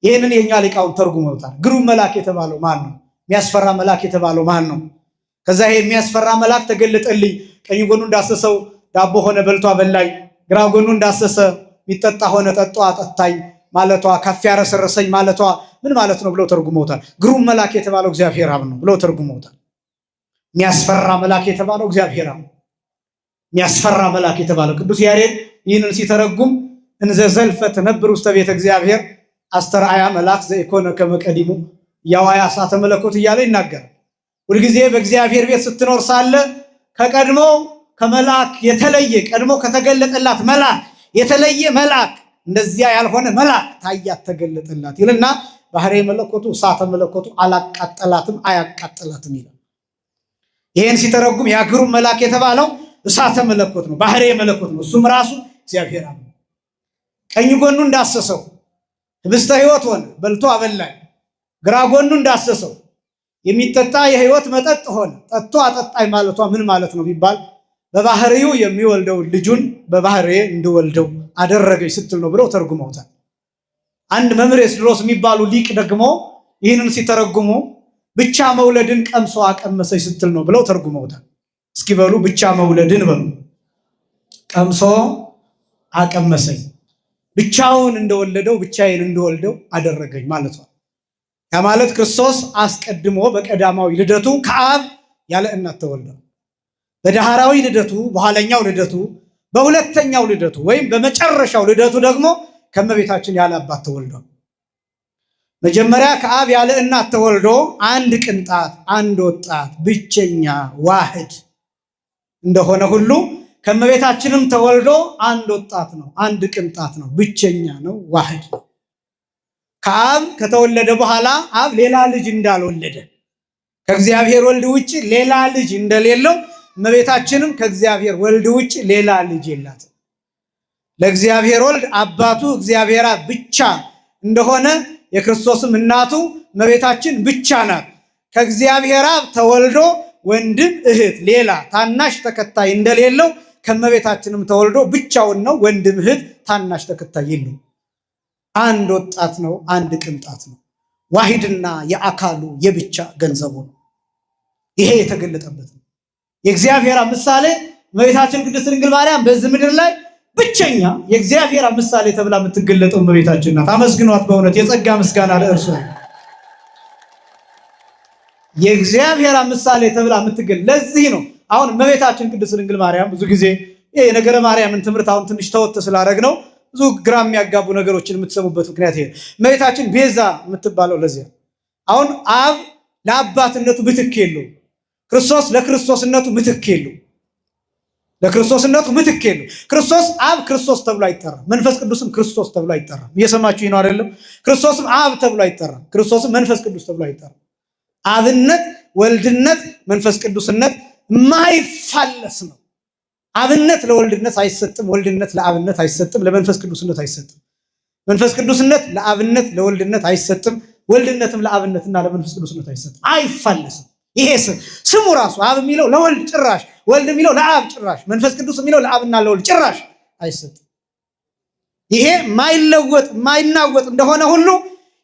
ይሄንን የኛ ሊቃውንት ተርጉመውታል። ግሩም መልአክ የተባለው ማን ነው? የሚያስፈራ መልአክ የተባለው ማን ነው? ከዛ ይሄ የሚያስፈራ መልአክ ተገለጠልኝ፣ ቀኝ ጎኑ እንዳሰሰው ዳቦ ሆነ በልቶ አበላኝ፣ ግራ ጎኑ እንዳሰሰ የሚጠጣ ሆነ ጠጦ አጠጣኝ ማለቷ፣ ከፍ ያረሰረሰኝ ማለቷ ምን ማለት ነው ብለው ተርጉመውታል። ግሩም መልአክ የተባለው እግዚአብሔር አብ ነው ብለው ተርጉመውታል። የሚያስፈራ መልአክ የተባለው እግዚአብሔር አብ ነው። የሚያስፈራ መልአክ የተባለው ቅዱስ ያሬድ ይህንን ሲተረጉም እንዘ ዘልፈ ትነብር ውስተ ቤተ እግዚአብሔር አስተርአያ መልአክ ዘኢኮነ ከመ ቀዲሙ ያዋያ እሳተ መለኮት እያለ ይናገራል። ሁልጊዜ በእግዚአብሔር ቤት ስትኖር ሳለ ከቀድሞ ከመልአክ የተለየ ቀድሞ ከተገለጠላት መልአክ የተለየ መልአክ እንደዚያ ያልሆነ መልአክ ታያት ተገለጠላት ይልና ባህሬ መለኮቱ እሳተ መለኮቱ አላቃጠላትም አያቃጠላትም ይላል። ይሄን ሲተረጉም ያ ግሩም መልአክ የተባለው እሳተ መለኮት ነው፣ ባህሬ መለኮት ነው። እሱም ራሱ እግዚአብሔር ነው። ቀኝ ጎኑ እንዳሰሰው ህብስተ ሕይወት ሆነ በልቶ አበላኝ፣ ግራ ጎኑ እንዳሰሰው የሚጠጣ የሕይወት መጠጥ ሆነ ጠጥቶ አጠጣኝ ማለቷ ምን ማለት ነው ቢባል በባህሪው የሚወልደው ልጁን በባህሪዬ እንድወልደው አደረገኝ ስትል ነው ብለው ተርጉመውታል። አንድ መምህር ኤስድሮስ የሚባሉ ሊቅ ደግሞ ይህንን ሲተረጉሙ ብቻ መውለድን ቀምሶ አቀመሰኝ ስትል ነው ብለው ተርጉመውታል። እስኪ በሉ ብቻ መውለድን በሉ ቀምሶ አቀመሰኝ፣ ብቻውን እንደወለደው ብቻዬን እንደወልደው አደረገኝ ማለት ነው። ያ ማለት ክርስቶስ አስቀድሞ በቀዳማዊ ልደቱ ከአብ ያለ እናት ተወልዷል። በዳህራዊ ልደቱ በኋለኛው ልደቱ በሁለተኛው ልደቱ ወይም በመጨረሻው ልደቱ ደግሞ ከመቤታችን ያለ አባት ተወልዷል። መጀመሪያ ከአብ ያለ እናት ተወልዶ አንድ ቅንጣት አንድ ወጣት ብቸኛ ዋህድ እንደሆነ ሁሉ ከመቤታችንም ተወልዶ አንድ ወጣት ነው፣ አንድ ቅንጣት ነው፣ ብቸኛ ነው፣ ዋህድ ነው። ከአብ ከተወለደ በኋላ አብ ሌላ ልጅ እንዳልወለደ ከእግዚአብሔር ወልድ ውጭ ሌላ ልጅ እንደሌለው እመቤታችንም ከእግዚአብሔር ወልድ ውጭ ሌላ ልጅ የላትም። ለእግዚአብሔር ወልድ አባቱ እግዚአብሔር አብ ብቻ እንደሆነ የክርስቶስም እናቱ እመቤታችን ብቻ ናት። ከእግዚአብሔር አብ ተወልዶ ወንድም እህት ሌላ ታናሽ ተከታይ እንደሌለው ከእመቤታችንም ተወልዶ ብቻውን ነው፣ ወንድም እህት ታናሽ ተከታይ የለው። አንድ ወጣት ነው፣ አንድ ቅንጣት ነው፣ ዋሂድና የአካሉ የብቻ ገንዘቡ ነው። ይሄ የተገለጠበት ነው። የእግዚአብሔር ምሳሌ እመቤታችን ቅድስት ድንግል ማርያም በዚህ ምድር ላይ ብቸኛ የእግዚአብሔር ምሳሌ ተብላ የምትገለጠው እመቤታችን ናት። አመስግኗት። በእውነት የጸጋ ምስጋና ለእርሱ ነው። የእግዚአብሔር ምሳሌ ተብላ የምትገለጥ ለዚህ ነው። አሁን እመቤታችን ቅድስት ድንግል ማርያም ብዙ ጊዜ ይሄ ነገረ ማርያምን ትምህርት አሁን ትንሽ ተወት ስላደረግ ነው ብዙ ግራ የሚያጋቡ ነገሮችን የምትሰሙበት ምክንያት ይሄ እመቤታችን ቤዛ የምትባለው ለዚህ አሁን አብ ለአባትነቱ ምትክ የለው፣ ክርስቶስ ለክርስቶስነቱ ምትክ የለው። ለክርስቶስነቱ ምትክ የለው። ክርስቶስ አብ ክርስቶስ ተብሎ አይጠራም፣ መንፈስ ቅዱስም ክርስቶስ ተብሎ አይጠራም። እየሰማችሁ ነው አይደለም? ክርስቶስም አብ ተብሎ አይጠራም፣ ክርስቶስም መንፈስ ቅዱስ ተብሎ አይጠራም። አብነት፣ ወልድነት፣ መንፈስ ቅዱስነት ማይፋለስ ነው። አብነት ለወልድነት አይሰጥም፣ ወልድነት ለአብነት አይሰጥም፣ ለመንፈስ ቅዱስነት አይሰጥም። መንፈስ ቅዱስነት ለአብነት ለወልድነት አይሰጥም፣ ወልድነትም ለአብነትና ለመንፈስ ቅዱስነት አይሰጥም። አይፋለስም። ይሄ ስሙ ራሱ አብ የሚለው ለወልድ ጭራሽ፣ ወልድ የሚለው ለአብ ጭራሽ፣ መንፈስ ቅዱስ የሚለው ለአብና ለወልድ ጭራሽ አይሰጥም። ይሄ ማይለወጥ ማይናወጥ እንደሆነ ሁሉ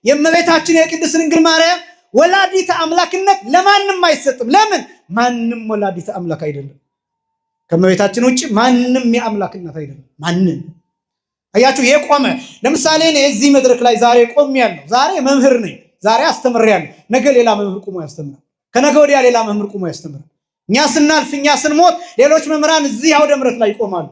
የእመቤታችን የቅድስት ድንግል ማርያም ወላዲተ አምላክነት ለማንም አይሰጥም። ለምን? ማንም ወላዲተ አምላክ አይደለም። ከእመቤታችን ውጭ ማንም የአምላክነት አይደለም። ማንም አያችሁ፣ የቆመ ለምሳሌ እኔ እዚህ መድረክ ላይ ዛሬ ቆሜያለሁ። ዛሬ መምህር ነኝ፣ ዛሬ አስተምሬያለሁ። ነገ ሌላ መምህር ቆሞ ያስተምራል፣ ከነገ ወዲያ ሌላ መምህር ቆሞ ያስተምራል። እኛ ስናልፍ እኛ ስንሞት ሌሎች መምህራን እዚህ አውደ ምሕረት ላይ ይቆማሉ።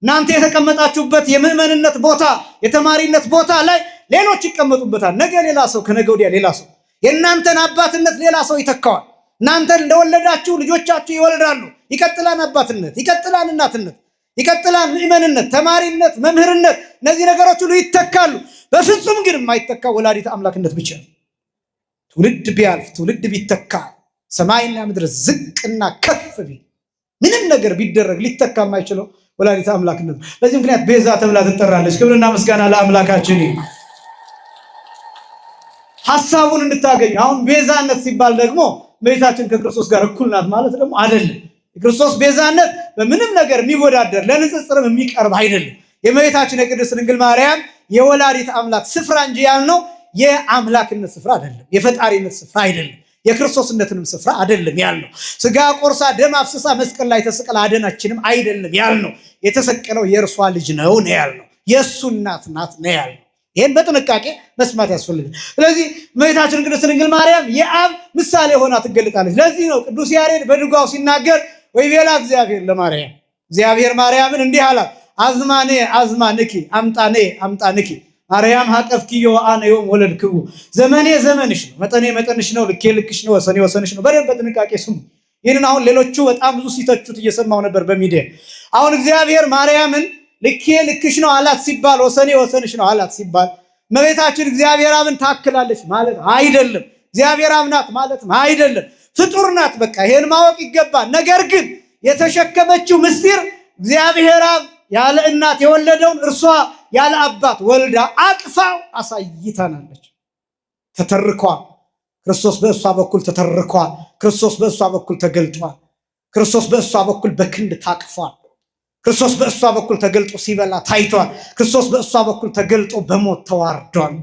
እናንተ የተቀመጣችሁበት የምዕመንነት ቦታ የተማሪነት ቦታ ላይ ሌሎች ይቀመጡበታል። ነገ ሌላ ሰው፣ ከነገ ወዲያ ሌላ ሰው። የእናንተን አባትነት ሌላ ሰው ይተካዋል። እናንተን እንደወለዳችሁ ልጆቻችሁ ይወልዳሉ። ይቀጥላል አባትነት፣ ይቀጥላል እናትነት፣ ይቀጥላል ምእመንነት፣ ተማሪነት፣ መምህርነት። እነዚህ ነገሮች ሁሉ ይተካሉ። በፍጹም ግን የማይተካ ወላዲተ አምላክነት ብቻ ነው። ትውልድ ቢያልፍ ትውልድ ቢተካ ሰማይና ምድር ዝቅና ከፍ ቢል ምንም ነገር ቢደረግ ሊተካ የማይችለው ወላዲተ አምላክነት። በዚህ ምክንያት ቤዛ ተብላ ትጠራለች። ክብርና ምስጋና ለአምላካችን። ሐሳቡን እንድታገኙ አሁን ቤዛነት ሲባል ደግሞ እመቤታችን ከክርስቶስ ጋር እኩል ናት ማለት ደግሞ አይደለም። የክርስቶስ ቤዛነት በምንም ነገር የሚወዳደር ለንጽጽርም የሚቀርብ አይደለም። የእመቤታችን የቅድስት ድንግል ማርያም የወላዲተ አምላክ ስፍራ እንጂ ያልነው የአምላክነት ስፍራ አይደለም፣ የፈጣሪነት ስፍራ አይደለም፣ የክርስቶስነትንም ስፍራ አይደለም ያልነው። ስጋ ቆርሳ ደም አፍስሳ መስቀል ላይ ተሰቅላ አደናችንም አይደለም ያልነው። የተሰቀለው የእርሷ ልጅ ነው ያልነው፣ የእሱ እናት ናት ነው ያልነው። ይህን በጥንቃቄ መስማት ያስፈልጋል። ስለዚህ እመቤታችን ቅድስት ድንግል ማርያም የአብ ምሳሌ ሆና ትገለጣለች። ለዚህ ነው ቅዱስ ያሬድ በድጓው ሲናገር ወይቤላ እግዚአብሔር ለማርያም፣ እግዚአብሔር ማርያምን እንዲህ አላት፣ አዝማኔ አዝማንኪ አምጣኔ አምጣንኪ ማርያም ሀቀፍኪዮ አነ ዮም ወለድክው። ዘመኔ ዘመንሽ ነው፣ መጠኔ መጠንሽ ነው፣ ልኬ ልክሽ ነው፣ ወሰኔ ወሰንሽ ነው። በደንብ በጥንቃቄ ስሙ። ይህንን አሁን ሌሎቹ በጣም ብዙ ሲተቹት እየሰማው ነበር በሚዲያ። አሁን እግዚአብሔር ማርያምን ልኬ ልክሽ ነው አላት ሲባል፣ ወሰኔ ወሰንሽ ነው አላት ሲባል እመቤታችን እግዚአብሔር አብን ታክላለች ማለት አይደለም። እግዚአብሔር አብ ናት ማለት አይደለም። ፍጡር ናት። በቃ ይሄን ማወቅ ይገባል። ነገር ግን የተሸከመችው ምስጢር እግዚአብሔር አብ ያለ እናት የወለደውን እርሷ ያለ አባት ወልዳ አቅፋው አሳይታናለች። ተተርኳል። ክርስቶስ በእሷ በኩል ተተርኳል። ክርስቶስ በእሷ በኩል ተገልጧል። ክርስቶስ በእሷ በኩል በክንድ ታቅፏል። ክርስቶስ በእሷ በኩል ተገልጦ ሲበላ ታይቷል። ክርስቶስ በእሷ በኩል ተገልጦ በሞት ተዋርዷል።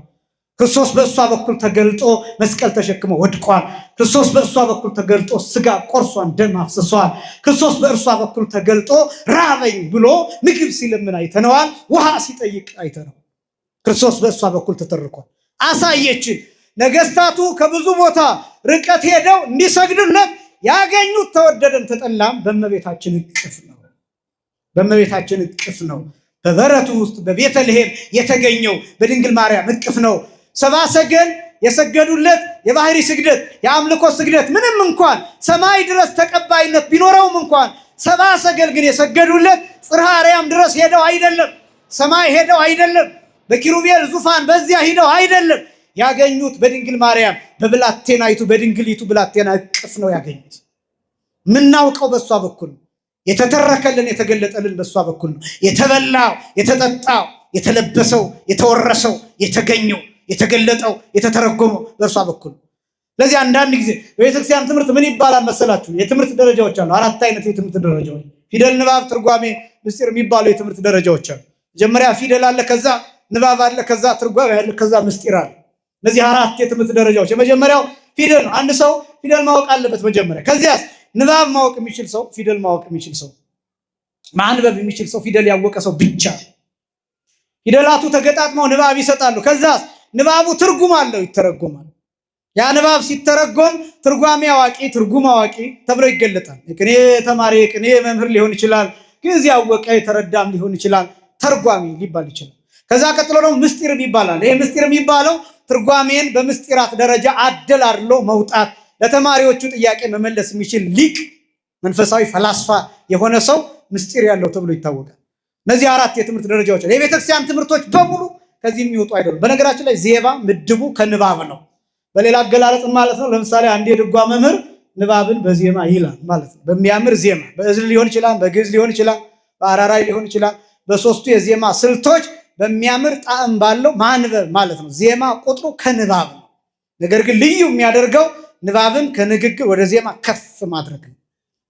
ክርስቶስ በእሷ በኩል ተገልጦ መስቀል ተሸክሞ ወድቋል። ክርስቶስ በእሷ በኩል ተገልጦ ስጋ ቆርሷን ደም አፍስሷል። ክርስቶስ በእርሷ በኩል ተገልጦ ራበኝ ብሎ ምግብ ሲለምን አይተነዋል። ውሃ ሲጠይቅ አይተነዋል። ክርስቶስ በእሷ በኩል ተተርኳል። አሳየችን። ነገስታቱ ከብዙ ቦታ ርቀት ሄደው እንዲሰግዱለት ያገኙት ተወደደም ተጠላም በእመቤታችን እቅፍ ነው። በእመቤታችን እቅፍ ነው። በበረቱ ውስጥ በቤተልሔም የተገኘው በድንግል ማርያም እቅፍ ነው። ሰብአ ሰገል የሰገዱለት የባህሪ ስግደት የአምልኮ ስግደት ምንም እንኳን ሰማይ ድረስ ተቀባይነት ቢኖረውም እንኳን ሰብአ ሰገል ግን የሰገዱለት ጽርሐ አርያም ድረስ ሄደው አይደለም፣ ሰማይ ሄደው አይደለም፣ በኪሩቤል ዙፋን በዚያ ሂደው አይደለም። ያገኙት በድንግል ማርያም በብላቴናይቱ በድንግሊቱ ብላቴና እቅፍ ነው ያገኙት። የምናውቀው በእሷ በኩል የተተረከልን የተገለጠልን በእሷ በኩል ነው። የተበላው የተጠጣው የተለበሰው የተወረሰው የተገኘው የተገለጠው የተተረጎመው በእርሷ በኩል። ስለዚህ አንዳንድ ጊዜ በቤተክርስቲያን ትምህርት ምን ይባላል መሰላችሁ? የትምህርት ደረጃዎች አሉ። 4 አይነት የትምህርት ደረጃዎች፣ ፊደል፣ ንባብ፣ ትርጓሜ፣ ምስጢር የሚባሉ የትምህርት ደረጃዎች አሉ። መጀመሪያ ፊደል አለ፣ ከዛ ንባብ አለ፣ ከዛ ትርጓሜ አለ፣ ከዛ ምስጢር አለ። እነዚህ 4 የትምህርት ደረጃዎች። የመጀመሪያው ፊደል ነው። አንድ ሰው ፊደል ማወቅ አለበት መጀመሪያ። ከዚያስ ንባብ ማወቅ የሚችል ሰው፣ ፊደል ማወቅ የሚችል ሰው፣ ማንበብ የሚችል ሰው፣ ፊደል ያወቀ ሰው ብቻ። ፊደላቱ ተገጣጥመው ንባብ ይሰጣሉ። ከዛስ ንባቡ ትርጉም አለው፣ ይተረጎማል። ያ ንባብ ሲተረጎም ትርጓሜ አዋቂ፣ ትርጉም አዋቂ ተብሎ ይገለጣል። የቅኔ ተማሪ፣ የቅኔ መምህር ሊሆን ይችላል። ግዕዝ ያወቀ የተረዳም ሊሆን ይችላል። ተርጓሚ ሊባል ይችላል። ከዛ ቀጥሎ ደግሞ ምስጢር ይባላል። ይሄ ምስጢር የሚባለው ትርጓሜን በምስጢራት ደረጃ አደላድሎ መውጣት፣ ለተማሪዎቹ ጥያቄ መመለስ የሚችል ሊቅ፣ መንፈሳዊ ፈላስፋ የሆነ ሰው ምስጢር ያለው ተብሎ ይታወቃል። እነዚህ 4 የትምህርት ደረጃዎች ነው። የቤተክርስቲያን ትምህርቶች በሙሉ ከዚህ የሚወጡ አይደሉም። በነገራችን ላይ ዜማ ምድቡ ከንባብ ነው። በሌላ አገላለጥ ማለት ነው። ለምሳሌ አንድ የድጓ መምህር ንባብን በዜማ ይላል ማለት ነው። በሚያምር ዜማ በእዝል ሊሆን ይችላል፣ በግዕዝ ሊሆን ይችላል፣ በአራራይ ሊሆን ይችላል። በ3ቱ የዜማ ስልቶች በሚያምር ጣዕም ባለው ማንበብ ማለት ነው። ዜማ ቁጥሩ ከንባብ ነው። ነገር ግን ልዩ የሚያደርገው ንባብን ከንግግር ወደ ዜማ ከፍ ማድረግ ነው።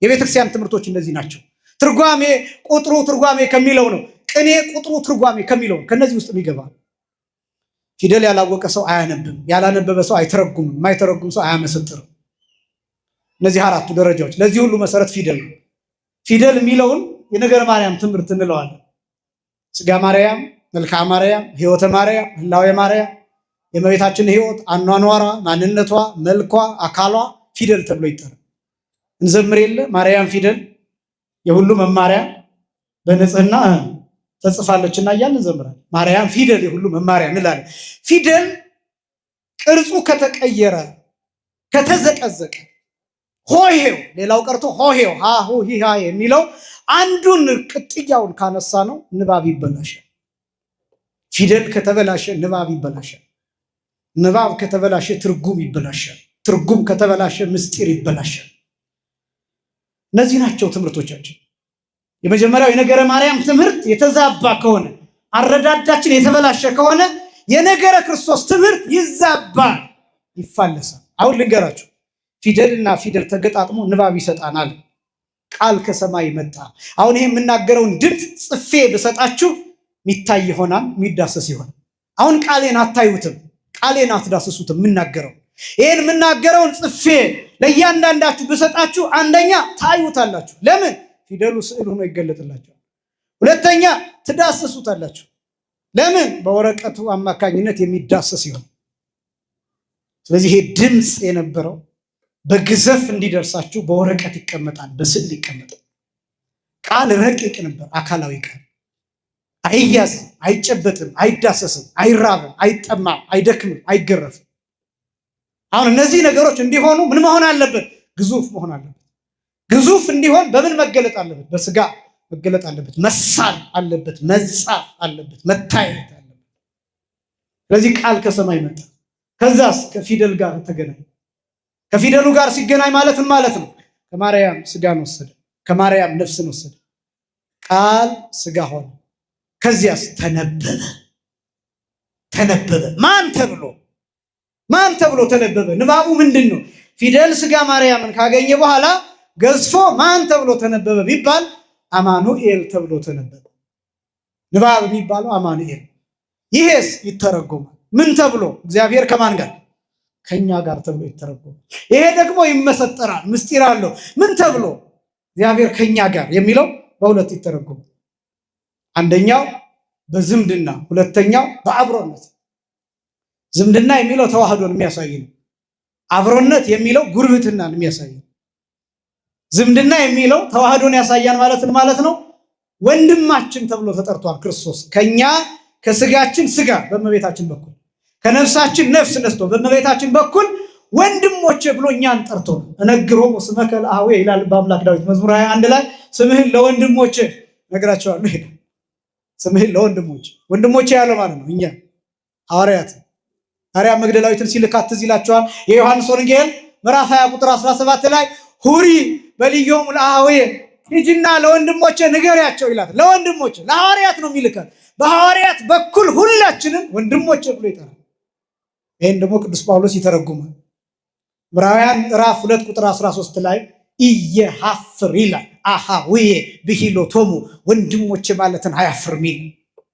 የቤተክርስቲያን ትምህርቶች እንደዚህ ናቸው። ትርጓሜ ቁጥሩ ትርጓሜ ከሚለው ነው። ቅኔ ቁጥሩ ትርጓሜ ከሚለው ነው። ከነዚህ ውስጥ ይገባል። ፊደል ያላወቀ ሰው አያነብም፣ ያላነበበ ሰው አይተረጉምም፣ የማይተረጉም ሰው አያመሰጥርም። እነዚህ 4ቱ ደረጃዎች። ለዚህ ሁሉ መሰረት ፊደል ነው። ፊደል የሚለውን የነገረ ማርያም ትምህርት እንለዋለን። ስጋ ማርያም፣ መልክዓ ማርያም፣ ሕይወተ ማርያም፣ ህላዌ ማርያም፣ የእመቤታችን ሕይወት፣ አኗኗሯ፣ ማንነቷ፣ መልኳ፣ አካሏ ፊደል ተብሎ ይጠራል። እንዘምር የለ ማርያም ፊደል የሁሉ መማሪያ በንጽህና ተጽፋለችና እያልን እንዘምራለን። ማርያም ፊደል የሁሉ መማሪያ እንላለን። ፊደል ቅርጹ ከተቀየረ ከተዘቀዘቀ ሆሄው ሌላው ቀርቶ ሆሄው ሃሁ ሂሃ የሚለው አንዱን ቅጥያውን ካነሳ ነው ንባብ ይበላሻል። ፊደል ከተበላሸ ንባብ ይበላሻል። ንባብ ከተበላሸ ትርጉም ይበላሻል። ትርጉም ከተበላሸ ምስጢር ይበላሻል። እነዚህ ናቸው ትምህርቶቻችን። የመጀመሪያው የነገረ ማርያም ትምህርት የተዛባ ከሆነ አረዳዳችን የተበላሸ ከሆነ የነገረ ክርስቶስ ትምህርት ይዛባል፣ ይፋለሳል። አሁን ልንገራችሁ፣ ፊደልና ፊደል ተገጣጥሞ ንባብ ይሰጣናል። ቃል ከሰማይ መጣ። አሁን ይሄ የምናገረውን ድምፅ ጽፌ ብሰጣችሁ የሚታይ ይሆናል፣ የሚዳሰስ ይሆናል። አሁን ቃሌን አታዩትም፣ ቃሌን አትዳሰሱትም። የምናገረው ይሄን የምናገረውን ጽፌ ለእያንዳንዳችሁ ብሰጣችሁ አንደኛ ታዩታላችሁ። ለምን? ፊደሉ ስዕል ሆኖ ይገለጥላችኋል። ሁለተኛ ትዳሰሱታላችሁ። ለምን? በወረቀቱ አማካኝነት የሚዳሰስ ይሆን። ስለዚህ ይሄ ድምፅ የነበረው በግዘፍ እንዲደርሳችሁ በወረቀት ይቀመጣል፣ በስዕል ይቀመጣል። ቃል ረቂቅ ነበር፣ አካላዊ ቃል አይያዝም፣ አይጨበጥም፣ አይዳሰስም፣ አይራብም፣ አይጠማም፣ አይደክምም፣ አይገረፍም። አሁን እነዚህ ነገሮች እንዲሆኑ ምን መሆን አለበት? ግዙፍ መሆን አለበት። ግዙፍ እንዲሆን በምን መገለጥ አለበት? በስጋ መገለጥ አለበት፣ መሳል አለበት፣ መጻፍ አለበት፣ መታየት አለበት። ስለዚህ ቃል ከሰማይ መጣ። ከዛስ ከፊደል ጋር ተገናኘ። ከፊደሉ ጋር ሲገናኝ ማለት ምን ማለት ነው? ከማርያም ስጋን ወሰደ፣ ከማርያም ነፍስን ወሰደ። ቃል ስጋ ሆነ። ከዚያስ ተነበበ። ተነበበ ማን ተብሎ? ማን ተብሎ ተነበበ? ንባቡ ምንድን ነው? ፊደል ስጋ ማርያምን ካገኘ በኋላ ገዝፎ ማን ተብሎ ተነበበ ቢባል አማኑኤል ተብሎ ተነበበ። ንባብ የሚባለው አማኑኤል። ይሄስ ይተረጎማል ምን ተብሎ? እግዚአብሔር ከማን ጋር? ከኛ ጋር ተብሎ ይተረጎማል። ይሄ ደግሞ ይመሰጠራል፣ ምስጢር አለው። ምን ተብሎ? እግዚአብሔር ከኛ ጋር የሚለው በሁለት ይተረጎማል። አንደኛው በዝምድና፣ ሁለተኛው በአብሮነት። ዝምድና የሚለው ተዋህዶን የሚያሳይ ነው። አብሮነት የሚለው ጉርብትናን የሚያሳይ ነው። ዝምድና የሚለው ተዋህዶን ያሳያን ማለት ነው። ወንድማችን ተብሎ ተጠርቷል ክርስቶስ። ከኛ ከስጋችን ስጋ በእመቤታችን በኩል ከነፍሳችን ነፍስ ነስቶ በእመቤታችን በኩል ወንድሞቼ ብሎ እኛን ጠርቶ እነግሮሙ ስመከ ለአኀዌ ይላል በአምላክ ዳዊት መዝሙር 21 ላይ ስምህን ለወንድሞቼ ነግራቸዋለሁ ይላል። ስምህን ለወንድሞቼ፣ ወንድሞቼ ያለው ማለት ነው እኛ ሐዋርያት። ማርያም መግደላዊትን ሲልካት ትዝ ይላችኋል። የዮሐንስ ወንጌል ምዕራፍ 20 ቁጥር 17 ላይ ሁሪ በልዮሙ ለአኀዌ ሂጂና ለወንድሞቼ ንገሪያቸው ይላል። ለወንድሞቼ ለሐዋርያት ነው የሚልከን። በሐዋርያት በኩል ሁላችንም ወንድሞቼ ብሎ ይጠራል። ይህን ደግሞ ቅዱስ ጳውሎስ ይተረጉማል። ዕብራውያን ምዕራፍ 2 ቁጥር 13 ላይ ኢየሐፍር ይላል። አኀዌ ብሂሎቶሙ ወንድሞቼ ማለትን አያፍርም ይላል።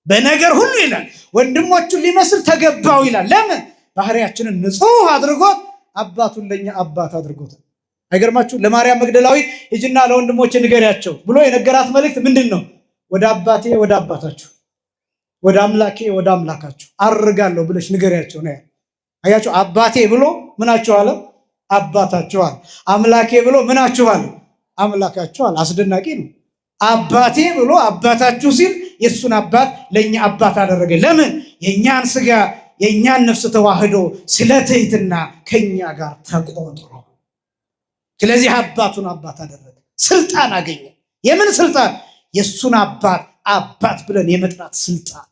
በነገር ሁሉ ይላል ወንድሞቹን ሊመስል ተገባው ይላል። ለምን? ባህሪያችንን ንጹሕ አድርጎት አባቱን ለኛ አባት አድርጎታል። አይገርማችሁ? ለማርያም መግደላዊት ሂጂና ለወንድሞቼ ንገሪያቸው ብሎ የነገራት መልእክት ምንድን ነው? ወደ አባቴ ወደ አባታችሁ፣ ወደ አምላኬ ወደ አምላካችሁ አርጋለሁ ብለሽ ንገሪያቸው ነው። አያችሁ? አባቴ ብሎ ምናችሁ አለ? አባታችሁ አለ። አምላኬ ብሎ ምናችሁ አለ? አምላካችሁ አለ። አስደናቂ ነው። አባቴ ብሎ አባታችሁ ሲል የእሱን አባት ለእኛ አባት አደረገ። ለምን? የእኛን ስጋ የእኛን ነፍስ ተዋህዶ ስለ ትሕትና ከኛ ጋር ተቆጥሮ፣ ስለዚህ አባቱን አባት አደረገ። ስልጣን አገኘ። የምን ስልጣን? የእሱን አባት ብለን የመጥራት ስልጣን።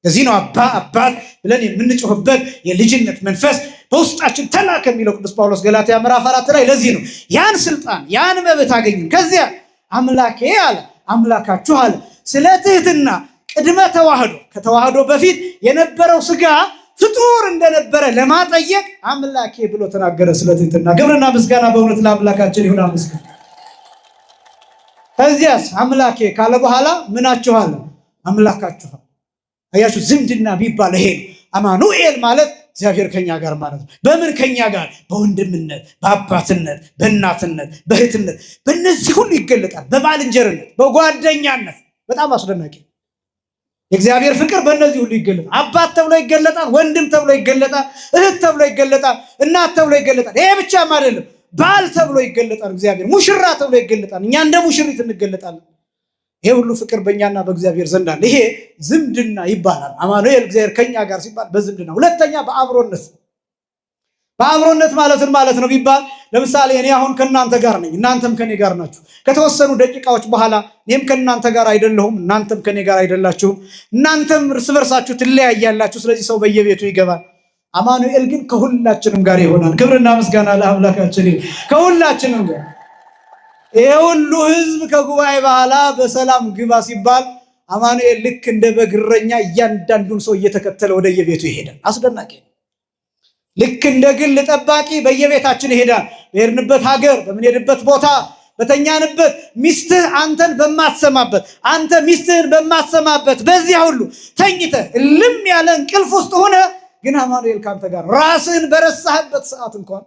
ለዚህ ነው አባት ብለን የምንጮህበት የልጅነት መንፈስ በውስጣችን ተላከ የሚለው ቅዱስ ጳውሎስ ገላትያ ምዕራፍ 4 ላይ። ለዚህ ነው ያን ስልጣን ያን መብት አገኘን። ከዚያ አምላኬ አለ፣ አምላካችሁ አለ። ስለ ትሕትና ቅድመ ተዋህዶ ከተዋህዶ በፊት የነበረው ስጋ ፍጡር እንደነበረ ለማጠየቅ አምላኬ ብሎ ተናገረ። ስለ ትሕትና ክብርና ምስጋና በእውነት ለአምላካችን ይሁን። አመስግኑ። ከዚያስ አምላኬ ካለ በኋላ ምናችሁ አለ? አምላካችሁ። አያችሁ? ዝምድና ቢባል ይሄ ነው። አማኑኤል ማለት እግዚአብሔር ከኛ ጋር ማለት ነው። በምን ከኛ ጋር? በወንድምነት፣ በአባትነት፣ በእናትነት፣ በእህትነት፣ በእነዚህ ሁሉ ይገለጣል። በባልንጀርነት፣ በጓደኛነት። በጣም አስደናቂ የእግዚአብሔር ፍቅር በእነዚህ ሁሉ ይገለጣል። አባት ተብሎ ይገለጣል፣ ወንድም ተብሎ ይገለጣል፣ እህት ተብሎ ይገለጣል፣ እናት ተብሎ ይገለጣል። ይሄ ብቻም አይደለም፣ ባል ተብሎ ይገለጣል። እግዚአብሔር ሙሽራ ተብሎ ይገለጣል። እኛ እንደ ሙሽሪት እንገለጣለን። ይሄ ሁሉ ፍቅር በእኛና በእግዚአብሔር ዘንድ አለ። ይሄ ዝምድና ይባላል። አማኑኤል እግዚአብሔር ከኛ ጋር ሲባል በዝምድና። ሁለተኛ በአብሮነት። በአብሮነት ማለት ነው ቢባል ለምሳሌ እኔ አሁን ከእናንተ ጋር ነኝ፣ እናንተም ከኔ ጋር ናችሁ። ከተወሰኑ ደቂቃዎች በኋላ እኔም ከእናንተ ጋር አይደለሁም፣ እናንተም ከኔ ጋር አይደላችሁም። እናንተም እርስ በርሳችሁ ትለያያላችሁ። ስለዚህ ሰው በየቤቱ ይገባል። አማኑኤል ግን ከሁላችንም ጋር ይሆናል። ክብርና ምስጋና ለአምላካችን ይሁን። ከሁላችንም ጋር ይሄ ሁሉ ህዝብ ከጉባኤ በኋላ በሰላም ግባ ሲባል አማኑኤል ልክ እንደ በግረኛ እያንዳንዱን ሰው እየተከተለ ወደ የቤቱ ይሄዳል። አስደናቂ ነው። ልክ እንደ ግል ጠባቂ በየቤታችን ይሄዳል። በሄድንበት ሀገር፣ በምንሄድበት ቦታ፣ በተኛንበት ሚስትህ አንተን በማትሰማበት አንተ ሚስትህን በማትሰማበት በዚያ ሁሉ ተኝተህ እልም ያለ እንቅልፍ ውስጥ ሆነ ግን አማኑኤል ካንተ ጋር ነው። ራስህን በረሳህበት ሰዓት እንኳን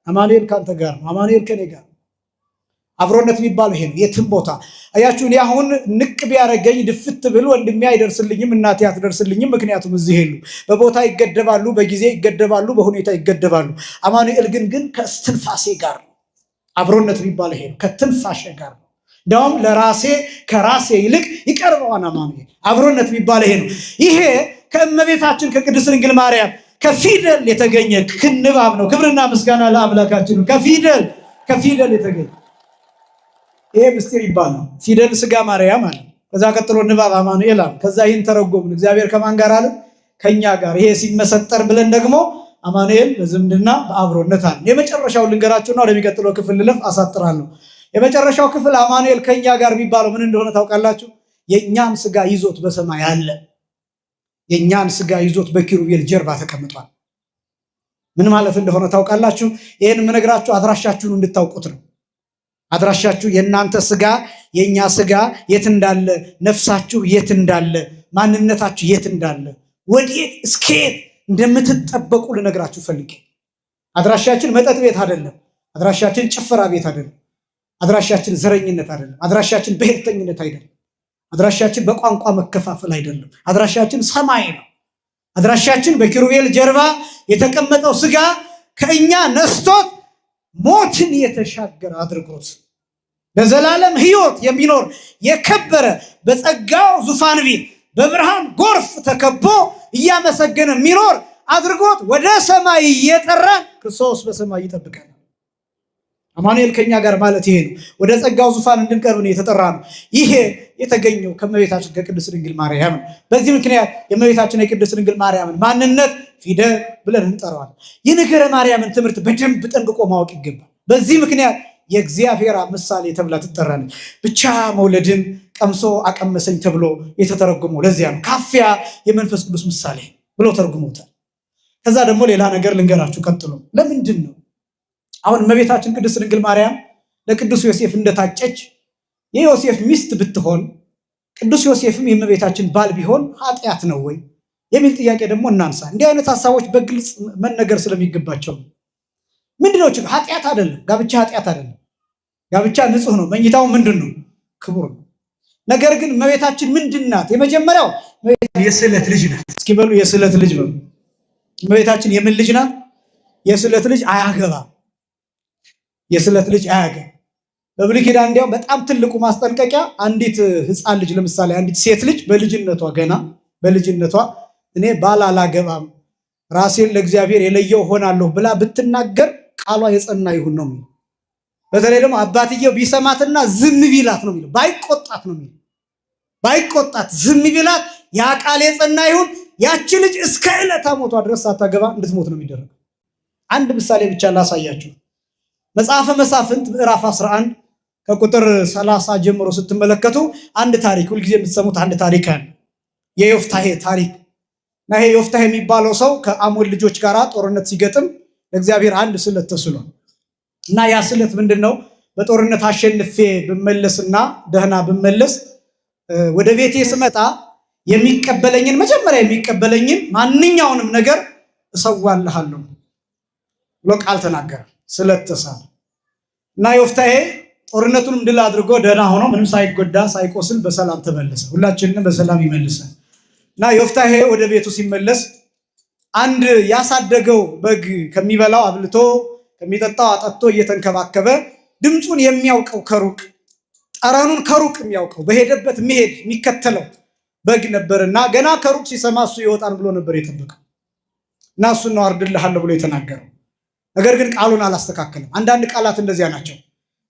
አማኑኤል ካንተ ጋር ነው። አማኑኤል ከኔ ጋር። አብሮነት የሚባለው ይሄ ነው። የትም ቦታ አያችሁ። እኔ አሁን ንቅ ቢያረገኝ ድፍት ብል ወንድሜ አይደርስልኝም፣ እናቴ አትደርስልኝም። ምክንያቱም እዚህ ሄሉ በቦታ ይገደባሉ፣ በጊዜ ይገደባሉ፣ በሁኔታ ይገደባሉ። አማኑኤል ግን ከስትንፋሴ ጋር ነው። አብሮነት የሚባለው ይሄ ነው። ከትንፋሼ ጋር ነው። እንደውም ለራሴ ከራሴ ይልቅ ይቀርበዋል አማኑኤል። አብሮነት የሚባለው ይሄ ነው። ይሄ ከእመቤታችን ከቅድስት ድንግል ማርያም ከፊደል የተገኘ ክንባብ ነው። ክብርና ምስጋና ለአምላካችን ነው። ከፊደል የተገኘ ይሄ ምስጢር ይባላል። ፊደል ስጋ ማርያም አለ። ከዛ ቀጥሎ ንባብ አማኑኤል አለ። ከዛ ይህን ተረጎምን። እግዚአብሔር ከማን ጋር አለ? ከኛ ጋር። ይሄ ሲመሰጠር ብለን ደግሞ አማኑኤል በዝምድና በአብሮነት አለ። የመጨረሻው ልንገራችሁና ወደሚቀጥለው ክፍል ልለፍ፣ አሳጥራለሁ። የመጨረሻው ክፍል አማኑኤል ከኛ ጋር የሚባለው ምን እንደሆነ ታውቃላችሁ? የእኛን ስጋ ይዞት በሰማይ አለ። የእኛን ስጋ ይዞት በኪሩቤል ጀርባ ተቀምጧል። ምን ማለት እንደሆነ ታውቃላችሁ? ይህን የምነግራችሁ አድራሻችሁን እንድታውቁት ነው። አድራሻችሁ የእናንተ ስጋ የእኛ ስጋ የት እንዳለ፣ ነፍሳችሁ የት እንዳለ፣ ማንነታችሁ የት እንዳለ፣ ወዴት እስከየት እንደምትጠበቁ ልነግራችሁ ፈልጌ። አድራሻችን መጠጥ ቤት አይደለም። አድራሻችን ጭፈራ ቤት አይደለም። አድራሻችን ዘረኝነት አይደለም። አድራሻችን ብሔርተኝነት አይደለም። አድራሻችን በቋንቋ መከፋፈል አይደለም። አድራሻችን ሰማይ ነው። አድራሻችን በኪሩቤል ጀርባ የተቀመጠው ስጋ ከእኛ ነስቶት ሞትን የተሻገረ አድርጎት በዘላለም ሕይወት የሚኖር የከበረ በጸጋው ዙፋን ፊት በብርሃን ጎርፍ ተከቦ እያመሰገነ የሚኖር አድርጎት ወደ ሰማይ እየጠራን ክርስቶስ በሰማይ ይጠብቀናል። አማኑኤል ከኛ ጋር ማለት ይሄ ነው። ወደ ጸጋው ዙፋን እንድንቀርብ ነው የተጠራ ነው። ይሄ የተገኘው ከእመቤታችን ከቅድስት ድንግል ማርያም ነው። በዚህ ምክንያት የእመቤታችን የቅድስት ድንግል ማርያምን ማንነት ፊደል ብለን እንጠራዋለን። የነገረ ማርያምን ትምህርት በደንብ ጠንቅቆ ማወቅ ይገባል። በዚህ ምክንያት የእግዚአብሔር ምሳሌ ተብላ ትጠራለች። ብቻ መውለድን ቀምሶ አቀመሰኝ ተብሎ የተተረጎመው ለዚያ ነው። ካፊያ የመንፈስ ቅዱስ ምሳሌ ብሎ ተርጉሞታል። ከዛ ደግሞ ሌላ ነገር ልንገራችሁ ቀጥሎ። ለምንድን ነው አሁን እመቤታችን ቅድስት ድንግል ማርያም ለቅዱስ ዮሴፍ እንደታጨች የዮሴፍ ሚስት ብትሆን ቅዱስ ዮሴፍም የእመቤታችን ባል ቢሆን ኃጢአት ነው ወይ የሚል ጥያቄ ደግሞ እናንሳ። እንዲህ አይነት ሀሳቦች በግልጽ መነገር ስለሚገባቸው ምንድነው ችግር? ኃጢአት አይደለም። ጋብቻ ኃጢአት አይደለም። ጋብቻ ንጹህ ነው። መኝታው ምንድን ነው? ክቡር ነው። ነገር ግን እመቤታችን ምንድን ናት? የመጀመሪያው የስዕለት ልጅ ናት። እስኪ በሉ የስዕለት ልጅ በሉ። እመቤታችን የምን ልጅ ናት? የስዕለት ልጅ አያገባም። የስዕለት ልጅ አያገባም። በብሉይ ኪዳን እንዲያው በጣም ትልቁ ማስጠንቀቂያ አንዲት ሕፃን ልጅ ለምሳሌ አንዲት ሴት ልጅ በልጅነቷ ገና በልጅነቷ እኔ ባል አላገባም ራሴን ለእግዚአብሔር የለየው ሆናለሁ ብላ ብትናገር ቃሏ የጸና ይሁን ነው የሚለው። በተለይ ደግሞ አባትየው ቢሰማትና ዝም ቢላት ነው የሚለው። ባይቆጣት ነው የሚለው። ባይቆጣት ዝም ቢላት ያ ቃል የጸና ይሁን። ያቺ ልጅ እስከ ዕለተ ሞቷ ድረስ ሳታገባ እንድትሞት ነው የሚደረገው። አንድ ምሳሌ ብቻ ላሳያችሁ። መጽሐፈ መሳፍንት ምዕራፍ 11 ከቁጥር 30 ጀምሮ ስትመለከቱ አንድ ታሪክ ሁልጊዜ የምትሰሙት አንድ ታሪክ አለ። የዮፍታሔ ታሪክ እና ይሄ ዮፍታሔ የሚባለው ሰው ከአሞን ልጆች ጋር ጦርነት ሲገጥም ለእግዚአብሔር አንድ ስለት ተስሏል። እና ያ ስለት ምንድነው? በጦርነት አሸንፌ ብመለስና ደህና ብመለስ ወደ ቤቴ ስመጣ የሚቀበለኝን መጀመሪያ የሚቀበለኝን ማንኛውንም ነገር እሰዋልሃለሁ ብሎ ቃል ተናገረ። ስለት ተሳለ እና ዮፍታሔ ጦርነቱንም ድል አድርጎ ደህና ሆኖ ምንም ሳይጎዳ ሳይቆስል በሰላም ተመለሰ። ሁላችንንም በሰላም ይመልሰን። እና ዮፍታሔ ወደ ቤቱ ሲመለስ አንድ ያሳደገው በግ ከሚበላው አብልቶ ከሚጠጣው አጠጥቶ እየተንከባከበ ድምፁን የሚያውቀው ከሩቅ ጠረኑን ከሩቅ የሚያውቀው በሄደበት የሚሄድ የሚከተለው በግ ነበርና ገና ከሩቅ ሲሰማ እሱ ይወጣን ብሎ ነበር የጠበቀው። እና እሱን ነው አርድልሃለሁ ብሎ የተናገረው። ነገር ግን ቃሉን አላስተካከለም። አንዳንድ ቃላት እንደዚያ ናቸው።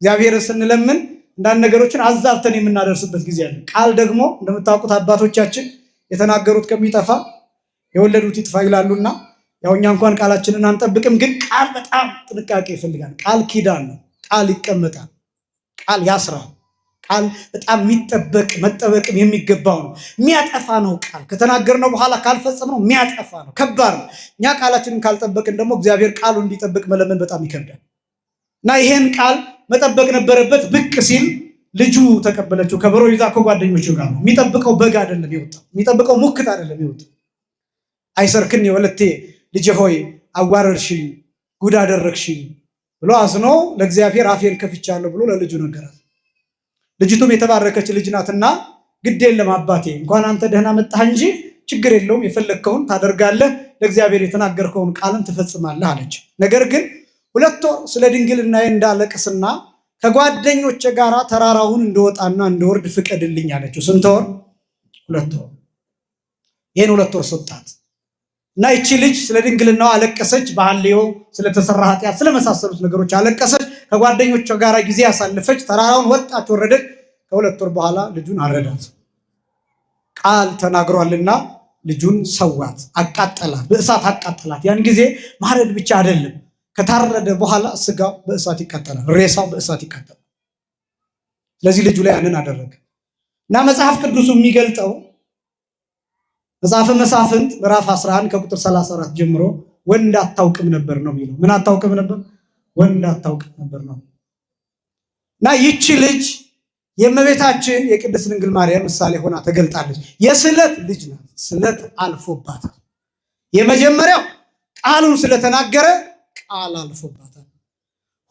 እግዚአብሔርን ስንለምን አንዳንድ ነገሮችን አዛብተን የምናደርስበት ጊዜ አለ። ቃል ደግሞ እንደምታውቁት አባቶቻችን የተናገሩት ከሚጠፋ የወለዱት ይጥፋ ይላሉና ያው እኛ እንኳን ቃላችንን አንጠብቅም፣ ግን ቃል በጣም ጥንቃቄ ይፈልጋል። ቃል ኪዳን ነው። ቃል ይቀመጣል። ቃል ያስራል። ቃል በጣም የሚጠበቅ መጠበቅም የሚገባው ነው። የሚያጠፋ ነው። ቃል ከተናገርነው በኋላ ካልፈጸምነው የሚያጠፋ ነው። ከባድ ነው። እኛ ቃላችንን ካልጠበቅን ደግሞ እግዚአብሔር ቃሉ እንዲጠብቅ መለመን በጣም ይከብዳል እና ይሄን ቃል መጠበቅ ነበረበት። ብቅ ሲል ልጁ ተቀበለችው። ከበሮ ይዛ ከጓደኞቹ ጋር ነው የሚጠብቀው። በግ አይደለም ይወጣው፣ የሚጠብቀው ሙክት አይደለም ይወጣው። አይሰርክን የወለቴ ልጅ ሆይ አዋረድሽኝ፣ ጉድ አደረግሽኝ ብሎ አዝኖ ለእግዚአብሔር አፌን ከፍቻለሁ ብሎ ለልጁ ነገራት። ልጅቱም የተባረከች ልጅ ናትና ግድ የለም አባቴ እንኳን አንተ ደህና መጣህ እንጂ ችግር የለውም የፈለግከውን ታደርጋለህ፣ ለእግዚአብሔር የተናገርከውን ቃልን ትፈጽማለህ አለች። ነገር ግን 2 ወር ስለ ድንግልናዬ እንዳለቅስና ከጓደኞቼ ጋር ተራራውን እንደወጣና እንደወርድ ፍቀድልኝ አለችው። ስንት ወር? 2 ወር። ይህን 2 ወር ሰጣት እና ይቺ ልጅ ስለ ድንግልናዋ አለቀሰች። በሐልዮ ስለተሰራ ኃጢአት ስለመሳሰሉት ነገሮች አለቀሰች። ከጓደኞቿ ጋር ጊዜ ያሳለፈች። ተራራውን ወጣች፣ ወረደች። ከ2 ወር በኋላ ልጁን አረዳት። ቃል ተናግሯልና ልጁን ሰዋት፣ አቃጠላት፣ በእሳት አቃጠላት። ያን ጊዜ ማረድ ብቻ አይደለም፣ ከታረደ በኋላ ስጋው በእሳት ይቃጠላል፣ ሬሳው በእሳት ይቃጠላል። ስለዚህ ልጁ ላይ ያንን አደረገ እና መጽሐፍ ቅዱሱ የሚገልጠው መጽሐፈ መሳፍንት ምዕራፍ 11 ከቁጥር 34 ጀምሮ ወንድ አታውቅም ነበር ነው የሚለው። ምን አታውቅም ነበር? ወንድ አታውቅም ነበር ነው እና ይቺ ልጅ የእመቤታችን የቅድስት ድንግል ማርያም ምሳሌ ሆና ተገልጣለች። የስለት ልጅ ናት። ስለት አልፎባታል። የመጀመሪያው ቃሉን ስለተናገረ ቃል አልፎባታል።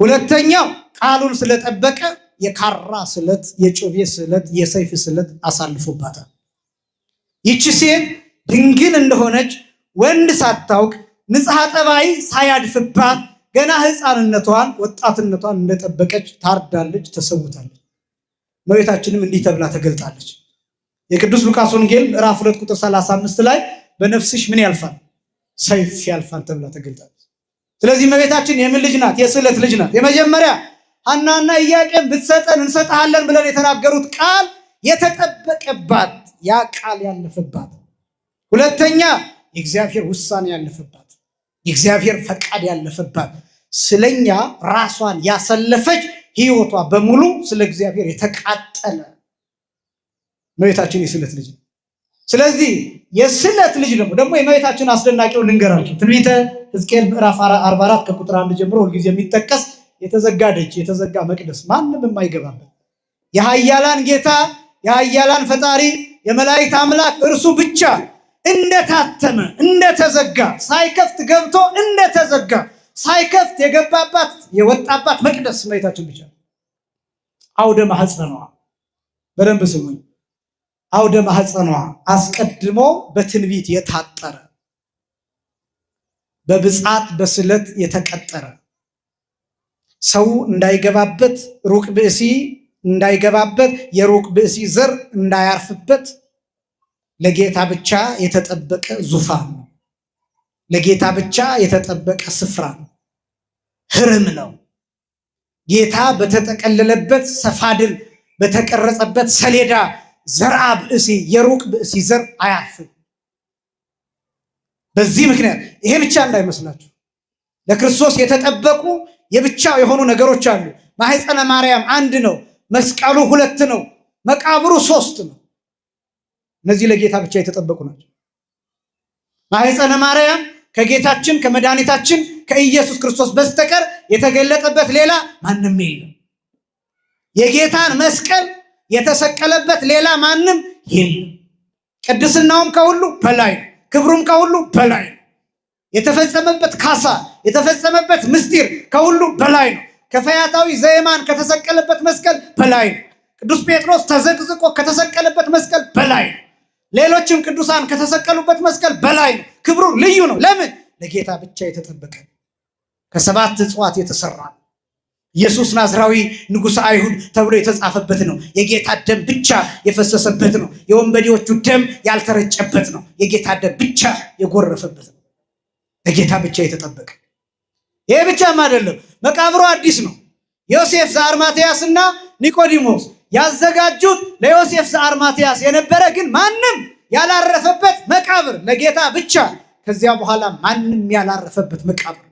ሁለተኛው ቃሉን ስለጠበቀ የካራ ስለት፣ የጩቤ ስለት፣ የሰይፍ ስለት አሳልፎባታል። ይቺ ሴት ድንግል እንደሆነች ወንድ ሳታውቅ ንጽሐ ጠባይ ሳያድፍባት ገና ሕፃንነቷን ወጣትነቷን እንደጠበቀች ታርዳለች፣ ተሰውታለች። እመቤታችንም እንዲህ ተብላ ተገልጣለች። የቅዱስ ሉቃስ ወንጌል ምዕራፍ 2 ቁጥር 35 ላይ በነፍስሽ ምን ያልፋል? ሰይፍ ያልፋል ተብላ ተገልጣለች። ስለዚህ እመቤታችን የምን ልጅ ናት? የስዕለት ልጅ ናት። የመጀመሪያ ሐናና ኢያቄም ብትሰጠን እንሰጥሃለን ብለን የተናገሩት ቃል የተጠበቀባት፣ ያ ቃል ያለፈባት። ሁለተኛ የእግዚአብሔር ውሳኔ ያለፈባት፣ የእግዚአብሔር ፈቃድ ያለፈባት፣ ስለኛ ራሷን ያሰለፈች፣ ህይወቷ በሙሉ ስለ እግዚአብሔር የተቃጠለ እመቤታችን የስዕለት ልጅ ነው። ስለዚህ የስዕለት ልጅ ደግሞ የእመቤታችን አስደናቂውን ልንገራችሁ። ትንቢተ ሕዝቅኤል ምዕራፍ 44 ከቁጥር 1 ጀምሮ ሁልጊዜ የሚጠቀስ የተዘጋ ደጅ፣ የተዘጋ መቅደስ፣ ማንም የማይገባበት የኃያላን ጌታ የኃያላን ፈጣሪ የመላእክት አምላክ እርሱ ብቻ እንደታተመ እንደተዘጋ ሳይከፍት ገብቶ እንደተዘጋ ሳይከፍት የገባባት የወጣባት መቅደስ እመቤታችን ብቻ። አውደ ማህፀኗ በደንብ ስሙኝ። አውደ ማህፀኗ አስቀድሞ በትንቢት የታጠረ በብጻት በስለት የተቀጠረ ሰው እንዳይገባበት ሩቅ ብእሲ እንዳይገባበት የሩቅ ብእሲ ዘር እንዳያርፍበት ለጌታ ብቻ የተጠበቀ ዙፋን ነው። ለጌታ ብቻ የተጠበቀ ስፍራ ነው። ህርም ነው። ጌታ በተጠቀለለበት ሰፋድል በተቀረጸበት ሰሌዳ ዘርአ ብእሲ የሩቅ ብእሲ ዘር አያርፍም። በዚህ ምክንያት ይሄ ብቻ እንዳይመስላችሁ ለክርስቶስ የተጠበቁ የብቻ የሆኑ ነገሮች አሉ። ማህፀነ ማርያም 1 ነው። መስቀሉ 2 ነው። መቃብሩ 3 ነው። እነዚህ ለጌታ ብቻ የተጠበቁ ናቸው። ማህፀነ ማርያም ከጌታችን ከመድኃኒታችን ከኢየሱስ ክርስቶስ በስተቀር የተገለጠበት ሌላ ማንም የለም። የጌታን መስቀል የተሰቀለበት ሌላ ማንም የለም። ቅድስናውም ከሁሉ በላይ ነው። ክብሩም ከሁሉ በላይ ነው። የተፈጸመበት ካሳ የተፈጸመበት ምስጢር ከሁሉ በላይ ነው። ከፈያታዊ ዘየማን ከተሰቀለበት መስቀል በላይ ነው። ቅዱስ ጴጥሮስ ተዘቅዝቆ ከተሰቀለበት መስቀል በላይ ነው። ሌሎችም ቅዱሳን ከተሰቀሉበት መስቀል በላይ ነው። ክብሩ ልዩ ነው። ለምን? ለጌታ ብቻ የተጠበቀ ከ7 እጽዋት የተሰራ ኢየሱስ ናዝራዊ ንጉሥ አይሁድ ተብሎ የተጻፈበት ነው። የጌታ ደም ብቻ የፈሰሰበት ነው። የወንበዴዎቹ ደም ያልተረጨበት ነው። የጌታ ደም ብቻ የጎረፈበት ነው። ለጌታ ብቻ የተጠበቀ ይሄ ብቻም አይደለም፣ መቃብሩ አዲስ ነው። ዮሴፍ ዘአርማትያስና ኒቆዲሞስ ያዘጋጁት ለዮሴፍ ዘአርማትያስ የነበረ ግን ማንም ያላረፈበት መቃብር ለጌታ ብቻ፣ ከዚያ በኋላ ማንም ያላረፈበት መቃብር።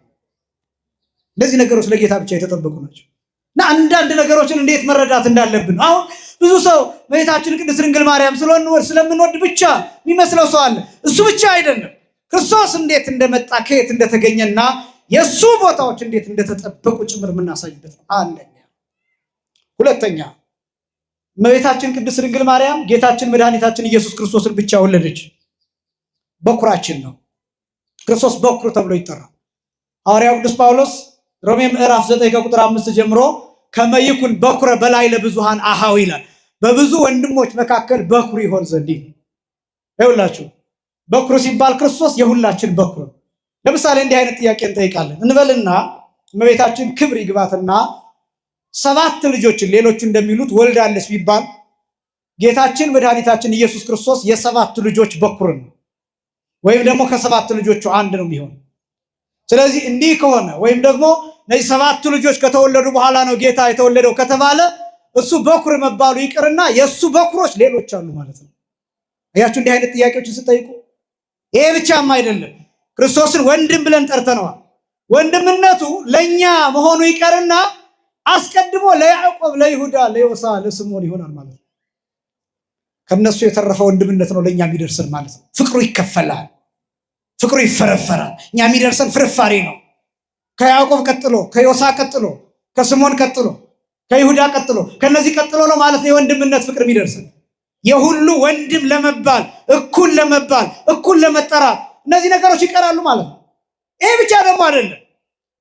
እነዚህ ነገሮች ለጌታ ብቻ የተጠበቁ ናቸው። እና አንዳንድ ነገሮችን እንዴት መረዳት እንዳለብን አሁን ብዙ ሰው እመቤታችን ቅድስት ድንግል ማርያም ስለምንወድ ብቻ የሚመስለው ሰው አለ። እሱ ብቻ አይደለም፣ ክርስቶስ እንዴት እንደመጣ ከየት እንደተገኘና የሱ ቦታዎች እንዴት እንደተጠበቁ ጭምር የምናሳይበት ነው። አንደኛ። ሁለተኛ፣ እመቤታችን ቅድስት ድንግል ማርያም ጌታችን መድኃኒታችን ኢየሱስ ክርስቶስን ብቻ ወለደች። በኩራችን ነው። ክርስቶስ በኩር ተብሎ ይጠራል። ሐዋርያው ቅዱስ ጳውሎስ ሮሜ ምዕራፍ 9 ከቁጥር 5 ጀምሮ ከመይኩን በኩረ በላይ ለብዙሃን አሃው ይላል። በብዙ ወንድሞች መካከል በኩር ይሆን ዘንድ ይሁላችሁ። በኩር ሲባል ክርስቶስ የሁላችን በኩር። ለምሳሌ እንዲህ አይነት ጥያቄ እንጠይቃለን እንበልና እመቤታችን ክብር ይግባትና 7 ልጆችን ሌሎቹ እንደሚሉት ወልዳለች ቢባል ጌታችን መድኃኒታችን ኢየሱስ ክርስቶስ የ7 ልጆች በኩር ነው፣ ወይም ደግሞ ከ7 ልጆቹ አንድ ነው የሚሆን። ስለዚህ እንዲህ ከሆነ ወይም ደግሞ እነዚህ 7 ልጆች ከተወለዱ በኋላ ነው ጌታ የተወለደው ከተባለ እሱ በኩር መባሉ ይቅርና የእሱ በኩሮች ሌሎች አሉ ማለት ነው። አያችሁ እንዲህ አይነት ጥያቄዎችን ስጠይቁ። ይሄ ብቻም አይደለም፣ ክርስቶስን ወንድም ብለን ጠርተነዋል። ወንድምነቱ ለኛ መሆኑ ይቀርና አስቀድሞ ለያዕቆብ፣ ለይሁዳ፣ ለዮሳ፣ ለስምዖን ይሆናል ማለት ነው። ከነሱ የተረፈ ወንድምነት ነው ለኛ የሚደርሰን ማለት ነው። ፍቅሩ ይከፈላል፣ ፍቅሩ ይፈረፈራል። እኛ የሚደርሰን ፍርፋሪ ነው። ከያዕቆብ ቀጥሎ፣ ከዮሳ ቀጥሎ፣ ከስምዖን ቀጥሎ፣ ከይሁዳ ቀጥሎ፣ ከነዚህ ቀጥሎ ነው ማለት ነው የወንድምነት ፍቅር የሚደርሰን። የሁሉ ወንድም ለመባል እኩል ለመባል እኩል ለመጠራት እነዚህ ነገሮች ይቀራሉ ማለት ነው። ይሄ ብቻ ደግሞ አይደለም።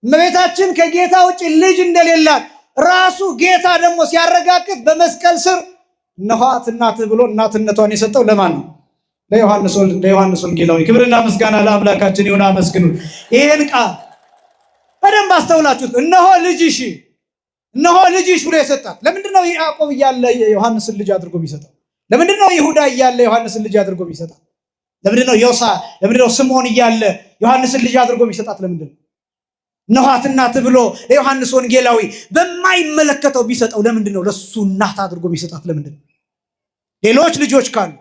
እመቤታችን ከጌታ ውጭ ልጅ እንደሌላት ራሱ ጌታ ደግሞ ሲያረጋግጥ በመስቀል ስር እነኋት እናትህ ብሎ እናትነቷን የሰጠው ለማን ነው? ለዮሐንስ ወንጌላዊ። ክብርና ምስጋና ለአምላካችን ይሁን፣ አመስግኑ። ይሄን ቃል በደንብ አስተውላችሁት። እነሆ ልጅሽ ብሎ የሰጣት ለምንድን ነው? ያዕቆብ እያለ ዮሐንስን ልጅ አድርጎ የሚሰጠው ለምንድን ነው? ይሁዳ እያለ ዮሐንስን ልጅ አድርጎ የሚሰጣት ለምንድን ነው? ዮሳ ለምንድን ነው? ስምዖን እያለ ዮሐንስን ልጅ አድርጎ የሚሰጣት ለምንድን ነው? እነኋት እናትህ ብሎ ለዮሐንስ ወንጌላዊ በማይመለከተው ቢሰጠው ለምንድን ነው? ለሱ እናት አድርጎ የሚሰጣት ለምንድን ነው? ሌሎች ልጆች ካሉ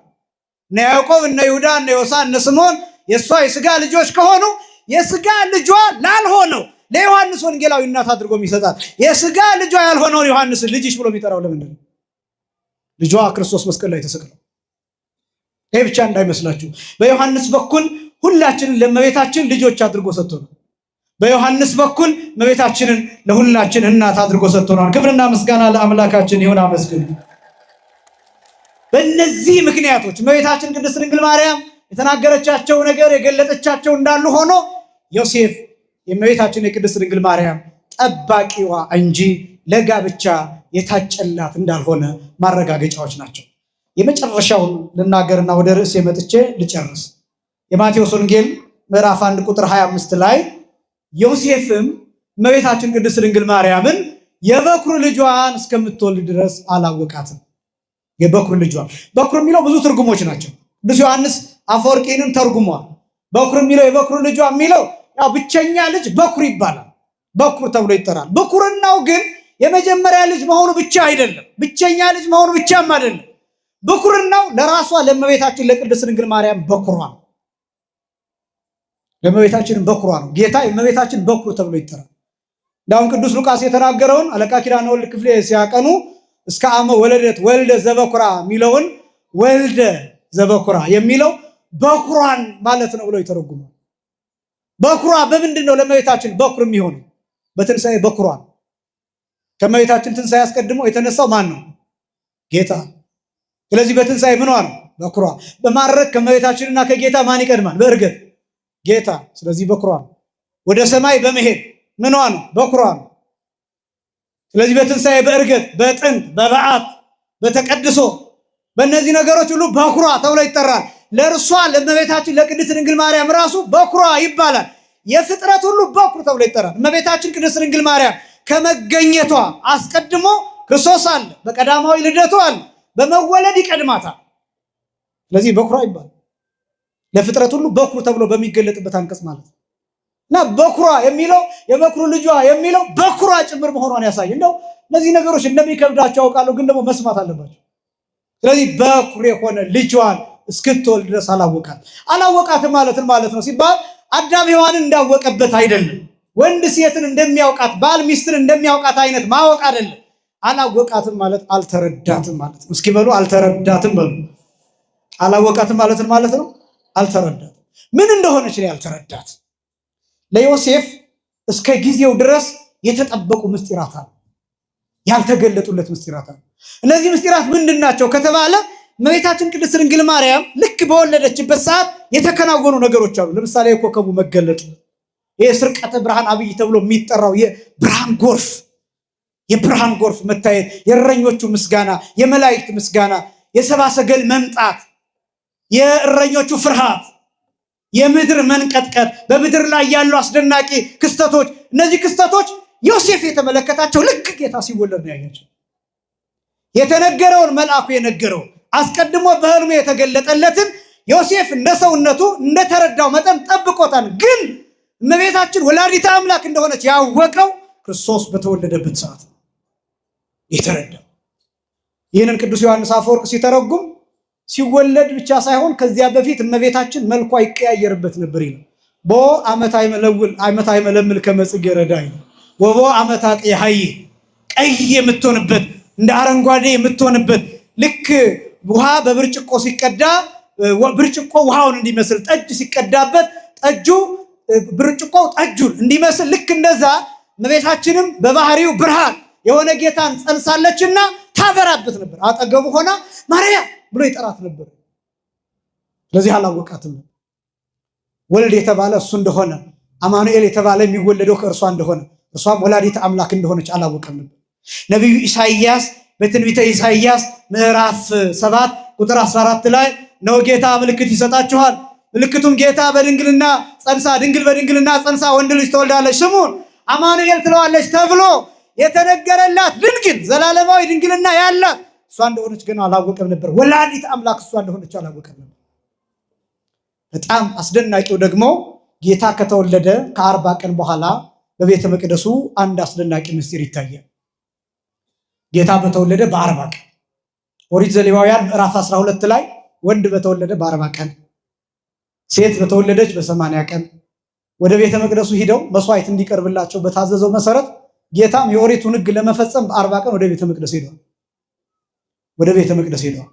እነ ያዕቆብ፣ እነ ይሁዳ፣ እነ ዮሳ፣ እነ ስምዖን የእሷ የስጋ ልጆች ከሆኑ የስጋ ልጇ ላልሆነው ለዮሐንስ ወንጌላዊ እናት አድርጎ የሚሰጣት የስጋ ልጇ ያልሆነውን ዮሐንስን ልጅሽ ብሎ የሚጠራው ለምንድን ነው? ልጇ ክርስቶስ መስቀል ላይ ተሰቅለው። ይሄ ብቻ እንዳይመስላችሁ፣ በዮሐንስ በኩል ሁላችንን ለእመቤታችን ልጆች አድርጎ ሰጥቶናል። በዮሐንስ በኩል እመቤታችንን ለሁላችን እናት አድርጎ ሰጥቶናል። ክብርና ምስጋና ለአምላካችን ይሁን፣ አመስግኑ። በእነዚህ ምክንያቶች እመቤታችን ቅድስት ድንግል ማርያም የተናገረቻቸው ነገር የገለጠቻቸው እንዳሉ ሆኖ ዮሴፍ የእመቤታችን የቅድስት ድንግል ማርያም ጠባቂዋ እንጂ ለጋብቻ የታጨላት እንዳልሆነ ማረጋገጫዎች ናቸው። የመጨረሻውን ልናገርና ወደ ርዕስ የመጥቼ ልጨርስ። የማቴዎስ ወንጌል ምዕራፍ 1 ቁጥር 25 ላይ ዮሴፍም እመቤታችን ቅድስት ድንግል ማርያምን የበኩር ልጇን እስከምትወልድ ድረስ አላወቃትም። የበኩር ልጇን፣ በኩር የሚለው ብዙ ትርጉሞች ናቸው። ቅዱስ ዮሐንስ አፈወርቂንም ተርጉሟል። በኩር የሚለው የበኩር ልጇ የሚለው ያው ብቸኛ ልጅ በኩር ይባላል፣ በኩር ተብሎ ይጠራል። በኩርናው ግን የመጀመሪያ ልጅ መሆኑ ብቻ አይደለም፣ ብቸኛ ልጅ መሆኑ ብቻም አይደለም። በኩርናው ለራሷ ለእመቤታችን ለቅድስት ድንግል ማርያም በኩሯ ነው። ለእመቤታችን በኩሯ ነው። ጌታ የእመቤታችን በኩር ተብሎ ይጠራል። እንዳውም ቅዱስ ሉቃስ የተናገረውን አለቃ ኪዳነ ወልድ ክፍሌ ሲያቀኑ እስከ አመ ወለደት ወልደ ዘበኩራ የሚለውን ወልደ ዘበኩራ የሚለው በኩሯን ማለት ነው ብሎ ይተረጉማል። በኩሯ በምንድን ነው ለእመቤታችን በኩር የሚሆነው? በትንሣኤ በኩሯ። ከእመቤታችን ትንሣኤ አስቀድሞ የተነሳው ማን ነው? ጌታ። ስለዚህ በትንሣኤ ምኗ ነው? በኩሯ። በማድረግ ከእመቤታችንና ከጌታ ማን ይቀድማል? በእርገት ጌታ። ስለዚህ በኩሯ ነው። ወደ ሰማይ በመሄድ ምኗ ነው? በኩሯ ነው። ስለዚህ በትንሣኤ፣ በእርገት፣ በጥንት፣ በበዓት፣ በተቀድሶ በእነዚህ ነገሮች ሁሉ በኩሯ ተብሎ ይጠራል። ለእርሷ ለእመቤታችን ለቅድስት ድንግል ማርያም ራሱ በኩሯ ይባላል። የፍጥረት ሁሉ በኩር ተብሎ ይጠራል። እመቤታችን ቅድስት ድንግል ማርያም ከመገኘቷ አስቀድሞ ክርስቶስ አለ፣ በቀዳማዊ ልደቱ አለ፣ በመወለድ ይቀድማታል። ስለዚህ በኩሯ ይባላል። ለፍጥረት ሁሉ በኩር ተብሎ በሚገለጥበት አንቀጽ ማለት ነው። እና በኩሯ የሚለው የበኩሩ ልጇ የሚለው በኩሯ ጭምር መሆኗን ያሳይ። እንደው እነዚህ ነገሮች እንደሚከብዳቸው አውቃለሁ፣ ግን ደግሞ መስማት አለባቸው። ስለዚህ በኩር የሆነ ልጇን እስክትወልድ ድረስ አላወቃትም ማለት ነው ሲባል አዳም ሔዋንን እንዳወቀበት አይደለም። ወንድ ሴትን እንደሚያውቃት ባል ሚስትን እንደሚያውቃት አይነት ማወቅ አይደለም። አላወቃትም ማለት አልተረዳትም ማለት ነው። እስኪ በሉ አልተረዳትም በሉ። አላወቃትም ማለት ነው አልተረዳትም። ምን እንደሆነች ነው ያልተረዳት። ለዮሴፍ እስከ ጊዜው ድረስ የተጠበቁ ምስጢራት አሉ፣ ያልተገለጡለት ምስጢራት አሉ። እነዚህ ምስጢራት ምንድን ናቸው ከተባለ እመቤታችን ቅድስት ድንግል ማርያም ልክ በወለደችበት ሰዓት የተከናወኑ ነገሮች አሉ። ለምሳሌ የኮከቡ መገለጥ፣ የስርቀተ ብርሃን አብይ ተብሎ የሚጠራው የብርሃን ጎርፍ መታየት፣ የእረኞቹ ምስጋና፣ የመላእክት ምስጋና፣ የሰብአ ሰገል መምጣት፣ የእረኞቹ ፍርሃት፣ የምድር መንቀጥቀጥ፣ በምድር ላይ ያሉ አስደናቂ ክስተቶች። እነዚህ ክስተቶች ዮሴፍ የተመለከታቸው ልክ ጌታ ሲወለድ ነው ያያቸው። የተነገረውን መልአኩ የነገረው አስቀድሞ በሕልሙ የተገለጠለትን ዮሴፍ እንደ ሰውነቱ እንደተረዳው መጠን ጠብቆታል። ግን እመቤታችን ወላዲተ አምላክ እንደሆነች ያወቀው ክርስቶስ በተወለደበት ሰዓት ነው የተረዳው። ይህንን ቅዱስ ዮሐንስ አፈወርቅ ሲተረጉም ሲወለድ ብቻ ሳይሆን ከዚያ በፊት እመቤታችን መልኳ ይቀያየርበት ነበር ይላል። ቦ ዓመት አይመለምል ከመጽጌ ረዳይ ወቦ ዓመት አቅያይ ቀይ የምትሆንበት እንደ አረንጓዴ የምትሆንበት ልክ ውሃ በብርጭቆ ሲቀዳ ብርጭቆ ውሃውን እንዲመስል ጠጅ ሲቀዳበት ጠጁ ብርጭቆው ጠጁን እንዲመስል ልክ እንደዛ እመቤታችንም በባህሪው ብርሃን የሆነ ጌታን ጸንሳለችና ታበራበት ነበር። አጠገቡ ሆና ማርያም ብሎ ይጠራት ነበር። ስለዚህ አላወቃትም። ወልድ የተባለ እሱ እንደሆነ፣ አማኑኤል የተባለ የሚወለደው ከእርሷ እንደሆነ፣ እርሷም ወላዲተ አምላክ እንደሆነች አላወቀም ነበር። ነቢዩ ኢሳይያስ በትንቢተ ኢሳይያስ ምዕራፍ 7 ቁጥር 14 ላይ ነው ጌታ ምልክት ይሰጣችኋል፣ ምልክቱም ጌታ በድንግልና ጸንሳ ድንግል በድንግልና ጸንሳ ወንድ ልጅ ትወልዳለች፣ ስሙን አማኑኤል ትለዋለች ተብሎ የተነገረላት ድንግል ዘላለማዊ ድንግልና ያላት እሷ እንደሆነች ግን አላወቀም ነበር። ወላዲተ አምላክ እሷ እንደሆነች አላወቀም ነበር። በጣም አስደናቂው ደግሞ ጌታ ከተወለደ ከ40 ቀን በኋላ በቤተ መቅደሱ አንድ አስደናቂ ምስጢር ይታያል። ጌታ በተወለደ በ40 ቀን ኦሪት ዘሌዋውያን ምዕራፍ 12 ላይ ወንድ በተወለደ በ40 ቀን ሴት በተወለደች በ80 ቀን ወደ ቤተ መቅደሱ ሂደው መስዋዕት እንዲቀርብላቸው በታዘዘው መሰረት ጌታም የኦሪቱን ሕግ ለመፈጸም በ40 ቀን ወደ ቤተ መቅደስ ሄደዋል።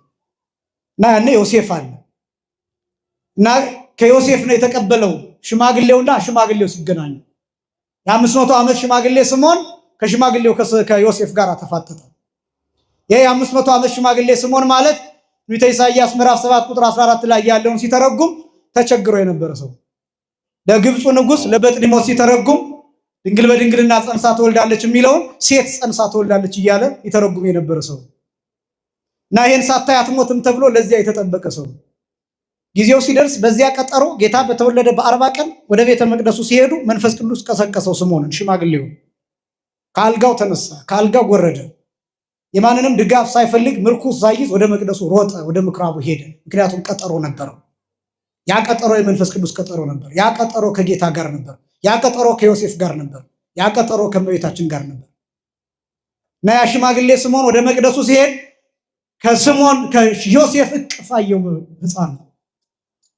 እና ያኔ ዮሴፍ አለ እና ከዮሴፍ ነው የተቀበለው ሽማግሌውና ሽማግሌው ሲገናኙ የ500 ዓመት ሽማግሌ ስምዖን ከሽማግሌው ከዮሴፍ ጋር ተፋጠጠ። ይሄ የ500 ዓመት ሽማግሌ ስምዖን ማለት ትንቢተ ኢሳይያስ ምዕራፍ 7 ቁጥር 14 ላይ ያለውን ሲተረጉም ተቸግሮ የነበረ ሰው፣ ለግብፁ ንጉሥ ለበጥሊሞስ ሲተረጉም ድንግል በድንግልና ጸንሳ ትወልዳለች የሚለውን ሴት ጸንሳ ትወልዳለች እያለ ይተረጉም የነበረ ሰው እና ይሄን ሳታይ አትሞትም ተብሎ ለዚያ የተጠበቀ ሰው ጊዜው ሲደርስ በዚያ ቀጠሮ ጌታ በተወለደ በ40 ቀን ወደ ቤተ መቅደሱ ሲሄዱ መንፈስ ቅዱስ ቀሰቀሰው ስምዖንን ሽማግሌው። ከአልጋው ተነሳ፣ ከአልጋው ወረደ። የማንንም ድጋፍ ሳይፈልግ ምርኩስ ሳይዝ ወደ መቅደሱ ሮጠ፣ ወደ ምኩራቡ ሄደ። ምክንያቱም ቀጠሮ ነበረው። ያ ቀጠሮ የመንፈስ ቅዱስ ቀጠሮ ነበር። ያ ቀጠሮ ከጌታ ጋር ነበር። ያ ቀጠሮ ከዮሴፍ ጋር ነበር። ያ ቀጠሮ ከእመቤታችን ጋር ነበር እና ያ ሽማግሌ ስምዖን ወደ መቅደሱ ሲሄድ ከዮሴፍ እቅፍ አየው ሕፃን ነው።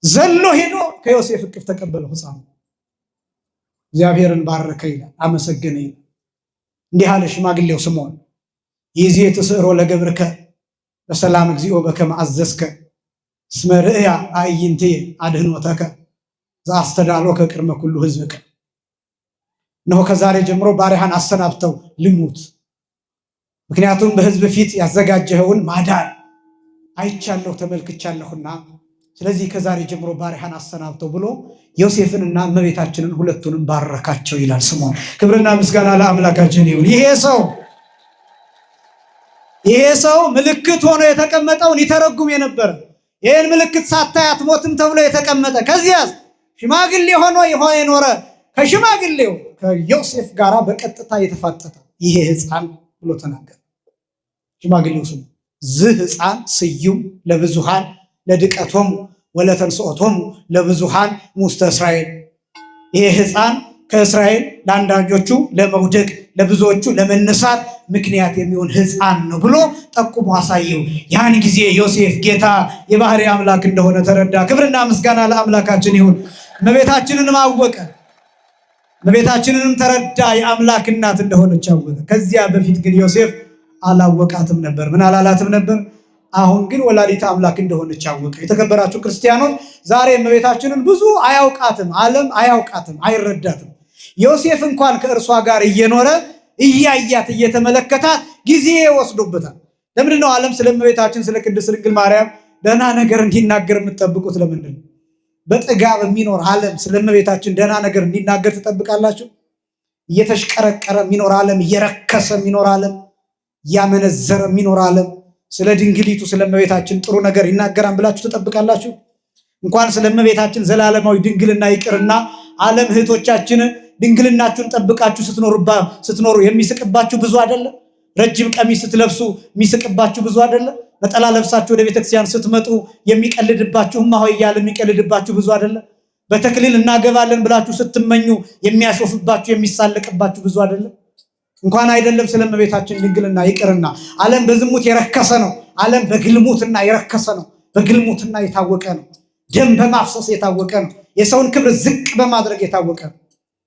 ዘሎ ሄዶ ከዮሴፍ እቅፍ ተቀበለው ሕፃን ነው። እግዚአብሔርን ባረከ ይላል፣ አመሰገነ ይላል። እንዲህ አለ ሽማግሌው ስምዖን ይዜ ተስዕሮ ለገብርከ በሰላም እግዚኦ በከመ አዘዝከ እስመ ርእያ አዕይንቴ አድኅኖተከ ዘአስተዳሎከ ቅድመ ኩሉ ሕዝብከ። እነሆ ከዛሬ ጀምሮ ባሪያህን አሰናብተው ልሙት፣ ምክንያቱም በሕዝብ ፊት ያዘጋጀኸውን ማዳን አይቻለሁ ተመልክቻለሁና፣ ስለዚህ ከዛሬ ጀምሮ ባሪያህን አሰናብተው ብሎ ዮሴፍንና እመቤታችንን ሁለቱንም ባረካቸው ይላል ስምዖን። ክብርና ምስጋና ለአምላካችን ይሁን። ይሄ ሰው ምልክት ሆኖ የተቀመጠውን ይተረጉም የነበረ ይህን ምልክት ሳታይ አትሞትም ተብሎ የተቀመጠ ከዚያስ ሽማግሌ ሆኖ የኖረ ከሽማግሌው ከዮሴፍ ጋር በቀጥታ የተፋጠጠ ይሄ ሕፃን ብሎ ተናገረ። ሽማግሌው ስሙ ዝህ ሕፃን ስዩም ለብዙሃን ለድቀቶሙ ወለተንስኦቶሙ ለብዙሃን ሙስተ እስራኤል። ይሄ ሕፃን ከእስራኤል ለአንዳንዶቹ ለመውደቅ ለብዙዎቹ ለመነሳት ምክንያት የሚሆን ሕፃን ነው ብሎ ጠቁሞ አሳየው። ያን ጊዜ ዮሴፍ ጌታ የባህሪ አምላክ እንደሆነ ተረዳ። ክብርና ምስጋና ለአምላካችን ይሁን። እመቤታችንንም አወቀ፣ እመቤታችንንም ተረዳ፣ የአምላክ እናት እንደሆነች አወቀ። ከዚያ በፊት ግን ዮሴፍ አላወቃትም ነበር። ምን አላላትም ነበር? አሁን ግን ወላዲተ አምላክ እንደሆነች አወቀ። የተከበራችሁ ክርስቲያኖች ዛሬ እመቤታችንን ብዙ አያውቃትም፣ ዓለም አያውቃትም፣ አይረዳትም። ዮሴፍ እንኳን ከእርሷ ጋር እየኖረ እያያት እየተመለከታት ጊዜ ወስዶበታል። ለምንድን ነው ዓለም ስለ እመቤታችን ስለ ቅድስት ድንግል ማርያም ደህና ነገር እንዲናገር የምትጠብቁት? ለምንድን ነው? በጥጋብ የሚኖር ዓለም ስለ እመቤታችን ደህና ነገር እንዲናገር ትጠብቃላችሁ? እየተሽቀረቀረ የሚኖር ዓለም፣ እየረከሰ የሚኖር ዓለም፣ እያመነዘረ የሚኖር ዓለም ስለ ድንግሊቱ ስለ እመቤታችን ጥሩ ነገር ይናገራል ብላችሁ ትጠብቃላችሁ? እንኳን ስለ እመቤታችን ዘላለማዊ ድንግልና ይቅርና ዓለም እህቶቻችን ድንግልናችሁን ጠብቃችሁ ስትኖሩ የሚስቅባችሁ ብዙ አይደለም? ረጅም ቀሚስ ስትለብሱ የሚስቅባችሁ ብዙ አይደለም? ነጠላ ለብሳችሁ ወደ ቤተክርስቲያን ስትመጡ የሚቀልድባችሁ እማሆይ እያለ የሚቀልድባችሁ ብዙ አይደለም? በተክሊል እናገባለን ብላችሁ ስትመኙ የሚያሾፍባችሁ የሚሳለቅባችሁ ብዙ አይደለም? እንኳን አይደለም ስለ እመቤታችን ድንግልና ይቅርና ዓለም በዝሙት የረከሰ ነው። ዓለም በግልሙትና የረከሰ ነው። በግልሙትና የታወቀ ነው። ደም በማፍሰስ የታወቀ ነው። የሰውን ክብር ዝቅ በማድረግ የታወቀ ነው።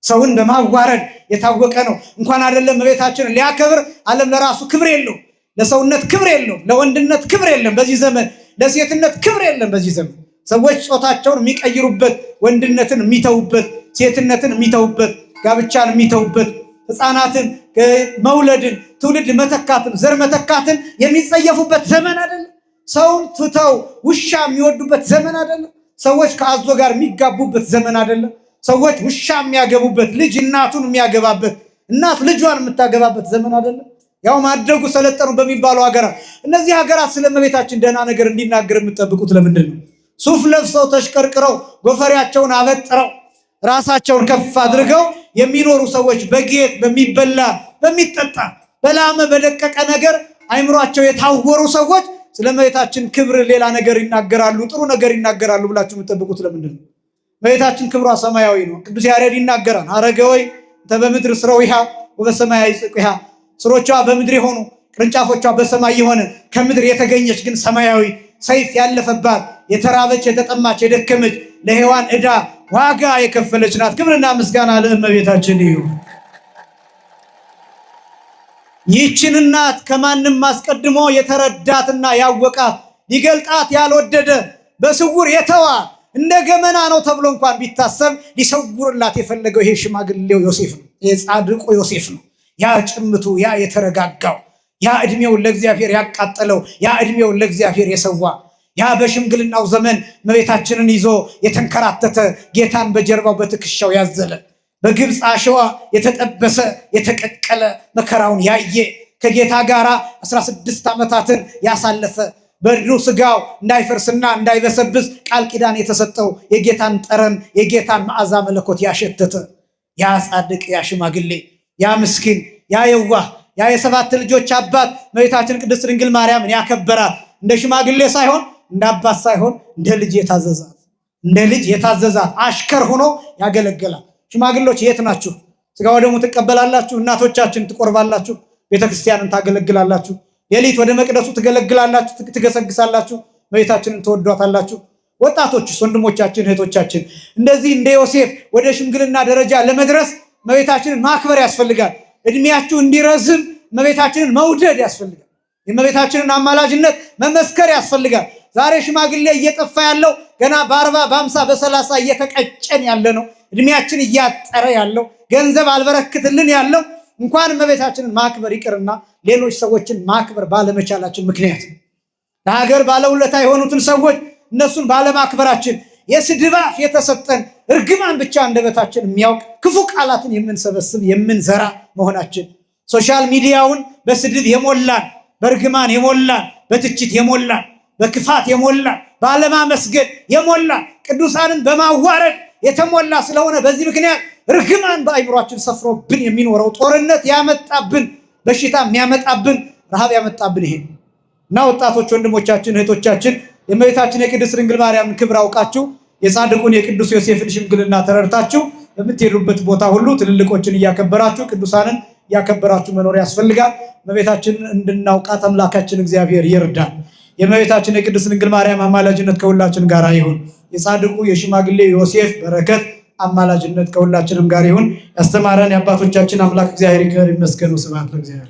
ሰውን በማዋረድ የታወቀ ነው። እንኳን አይደለም እመቤታችንን ሊያከብር ዓለም ለራሱ ክብር የለው፣ ለሰውነት ክብር የለው፣ ለወንድነት ክብር የለም በዚህ ዘመን፣ ለሴትነት ክብር የለም በዚህ ዘመን። ሰዎች ጾታቸውን የሚቀይሩበት፣ ወንድነትን የሚተውበት፣ ሴትነትን የሚተውበት፣ ጋብቻን የሚተውበት፣ ሕፃናትን መውለድን፣ ትውልድ መተካትን፣ ዘር መተካትን የሚጸየፉበት ዘመን አይደለም። ሰውን ትተው ውሻ የሚወዱበት ዘመን አይደለም። ሰዎች ከአዞ ጋር የሚጋቡበት ዘመን አይደለም። ሰዎች ውሻ የሚያገቡበት፣ ልጅ እናቱን የሚያገባበት፣ እናት ልጇን የምታገባበት ዘመን አይደለም። ያው ማደጉ ሰለጠኑ በሚባሉ ሀገራት፣ እነዚህ ሀገራት ስለ እመቤታችን ደህና ነገር እንዲናገር የምትጠብቁት ለምንድን ነው? ሱፍ ለብሰው ተሽቀርቅረው ጎፈሪያቸውን አበጥረው ራሳቸውን ከፍ አድርገው የሚኖሩ ሰዎች በጌጥ በሚበላ በሚጠጣ በላመ በደቀቀ ነገር አይምሯቸው የታወሩ ሰዎች ስለ እመቤታችን ክብር ሌላ ነገር ይናገራሉ፣ ጥሩ ነገር ይናገራሉ ብላችሁ የምትጠብቁት ለምንድን ነው? እመቤታችን ክብሯ ሰማያዊ ነው። ቅዱስ ያሬድ ይናገራል። አረገ ወይ በምድር ስረዊሃ ወበሰማይ ጽቁሃ፣ ስሮቿ በምድር የሆኑ ቅርንጫፎቿ በሰማይ የሆነ ከምድር የተገኘች ግን ሰማያዊ፣ ሰይፍ ያለፈባት፣ የተራበች የተጠማች የደከመች ለሔዋን ዕዳ ዋጋ የከፈለች ናት። ክብርና ምስጋና ለእመቤታችን ይሁን። ይህችን እናት ከማንም አስቀድሞ የተረዳትና ያወቃት ሊገልጣት ያልወደደ በስውር የተዋ እንደ ገመና ነው ተብሎ እንኳን ቢታሰብ ሊሰውርላት የፈለገው ይሄ ሽማግሌው ዮሴፍ ነው። የጻድቁ ዮሴፍ ነው። ያ ጭምቱ፣ ያ የተረጋጋው፣ ያ ዕድሜውን ለእግዚአብሔር ያቃጠለው፣ ያ ዕድሜውን ለእግዚአብሔር የሰዋ፣ ያ በሽምግልናው ዘመን እመቤታችንን ይዞ የተንከራተተ፣ ጌታን በጀርባው በትከሻው ያዘለ፣ በግብፅ አሸዋ የተጠበሰ የተቀቀለ መከራውን ያየ ከጌታ ጋር 16 ዓመታትን ያሳለፈ በድኑ ስጋው እንዳይፈርስና እንዳይበሰብስ ቃል ኪዳን የተሰጠው የጌታን ጠረን የጌታን መዓዛ መለኮት ያሸተተ ያ ጻድቅ ያ ሽማግሌ ያ ምስኪን ያ የዋህ ያ የሰባት ልጆች አባት እመቤታችን ቅድስት ድንግል ማርያምን ያከበራት እንደ ሽማግሌ ሳይሆን እንደ አባት ሳይሆን እንደ ልጅ የታዘዛት እንደ ልጅ የታዘዛት አሽከር ሆኖ ያገለገላት። ሽማግሌዎች የት ናችሁ? ስጋ ወደሙ ትቀበላላችሁ፣ እናቶቻችን ትቆርባላችሁ፣ ቤተክርስቲያንን ታገለግላላችሁ፣ ሌሊት ወደ መቅደሱ ትገለግላላችሁ፣ ትገሰግሳላችሁ፣ እመቤታችንን ትወዷታላችሁ። ወጣቶችስ ወንድሞቻችን እህቶቻችን እንደዚህ እንደ ዮሴፍ ወደ ሽምግልና ደረጃ ለመድረስ እመቤታችንን ማክበር ያስፈልጋል። እድሜያችሁ እንዲረዝም እመቤታችንን መውደድ ያስፈልጋል። የእመቤታችንን አማላጅነት መመስከር ያስፈልጋል። ዛሬ ሽማግሌ እየጠፋ ያለው ገና በ40 በ50 በ30 እየተቀጨን ያለ ነው። እድሜያችን እያጠረ ያለው ገንዘብ አልበረክትልን ያለው እንኳን እመቤታችንን ማክበር ይቅርና ሌሎች ሰዎችን ማክበር ባለመቻላችን ምክንያት ነው። ለሀገር ባለውለታ የሆኑትን ሰዎች እነሱን ባለማክበራችን የስድብ አፍ የተሰጠን እርግማን ብቻ አንደበታችን የሚያውቅ ክፉ ቃላትን የምንሰበስብ የምንዘራ መሆናችን ሶሻል ሚዲያውን በስድብ የሞላን በእርግማን የሞላን በትችት የሞላን በክፋት የሞላን ባለማመስገን የሞላን ቅዱሳንን በማዋረድ የተሞላ ስለሆነ በዚህ ምክንያት እርግማን በአይምሯችን ሰፍሮብን የሚኖረው ጦርነት ያመጣብን በሽታ የሚያመጣብን ረሃብ ያመጣብን ይሄ እና ወጣቶች ወንድሞቻችን እህቶቻችን የእመቤታችን የቅድስት ድንግል ማርያምን ክብር አውቃችሁ የጻድቁን የቅዱስ ዮሴፍን ሽምግልና ተረድታችሁ በምትሄዱበት ቦታ ሁሉ ትልልቆችን እያከበራችሁ ቅዱሳንን ያከበራችሁ መኖር ያስፈልጋል። እመቤታችንን እንድናውቃት አምላካችን እግዚአብሔር ይርዳል። የእመቤታችን የቅድስት ድንግል ማርያም አማላጅነት ከሁላችን ጋር ይሁን። የጻድቁ የሽማግሌ ዮሴፍ በረከት አማላጅነት ከሁላችንም ጋር ይሁን። ያስተማረን የአባቶቻችን አምላክ እግዚአብሔር ይመስገን። ስብሐት ለእግዚአብሔር።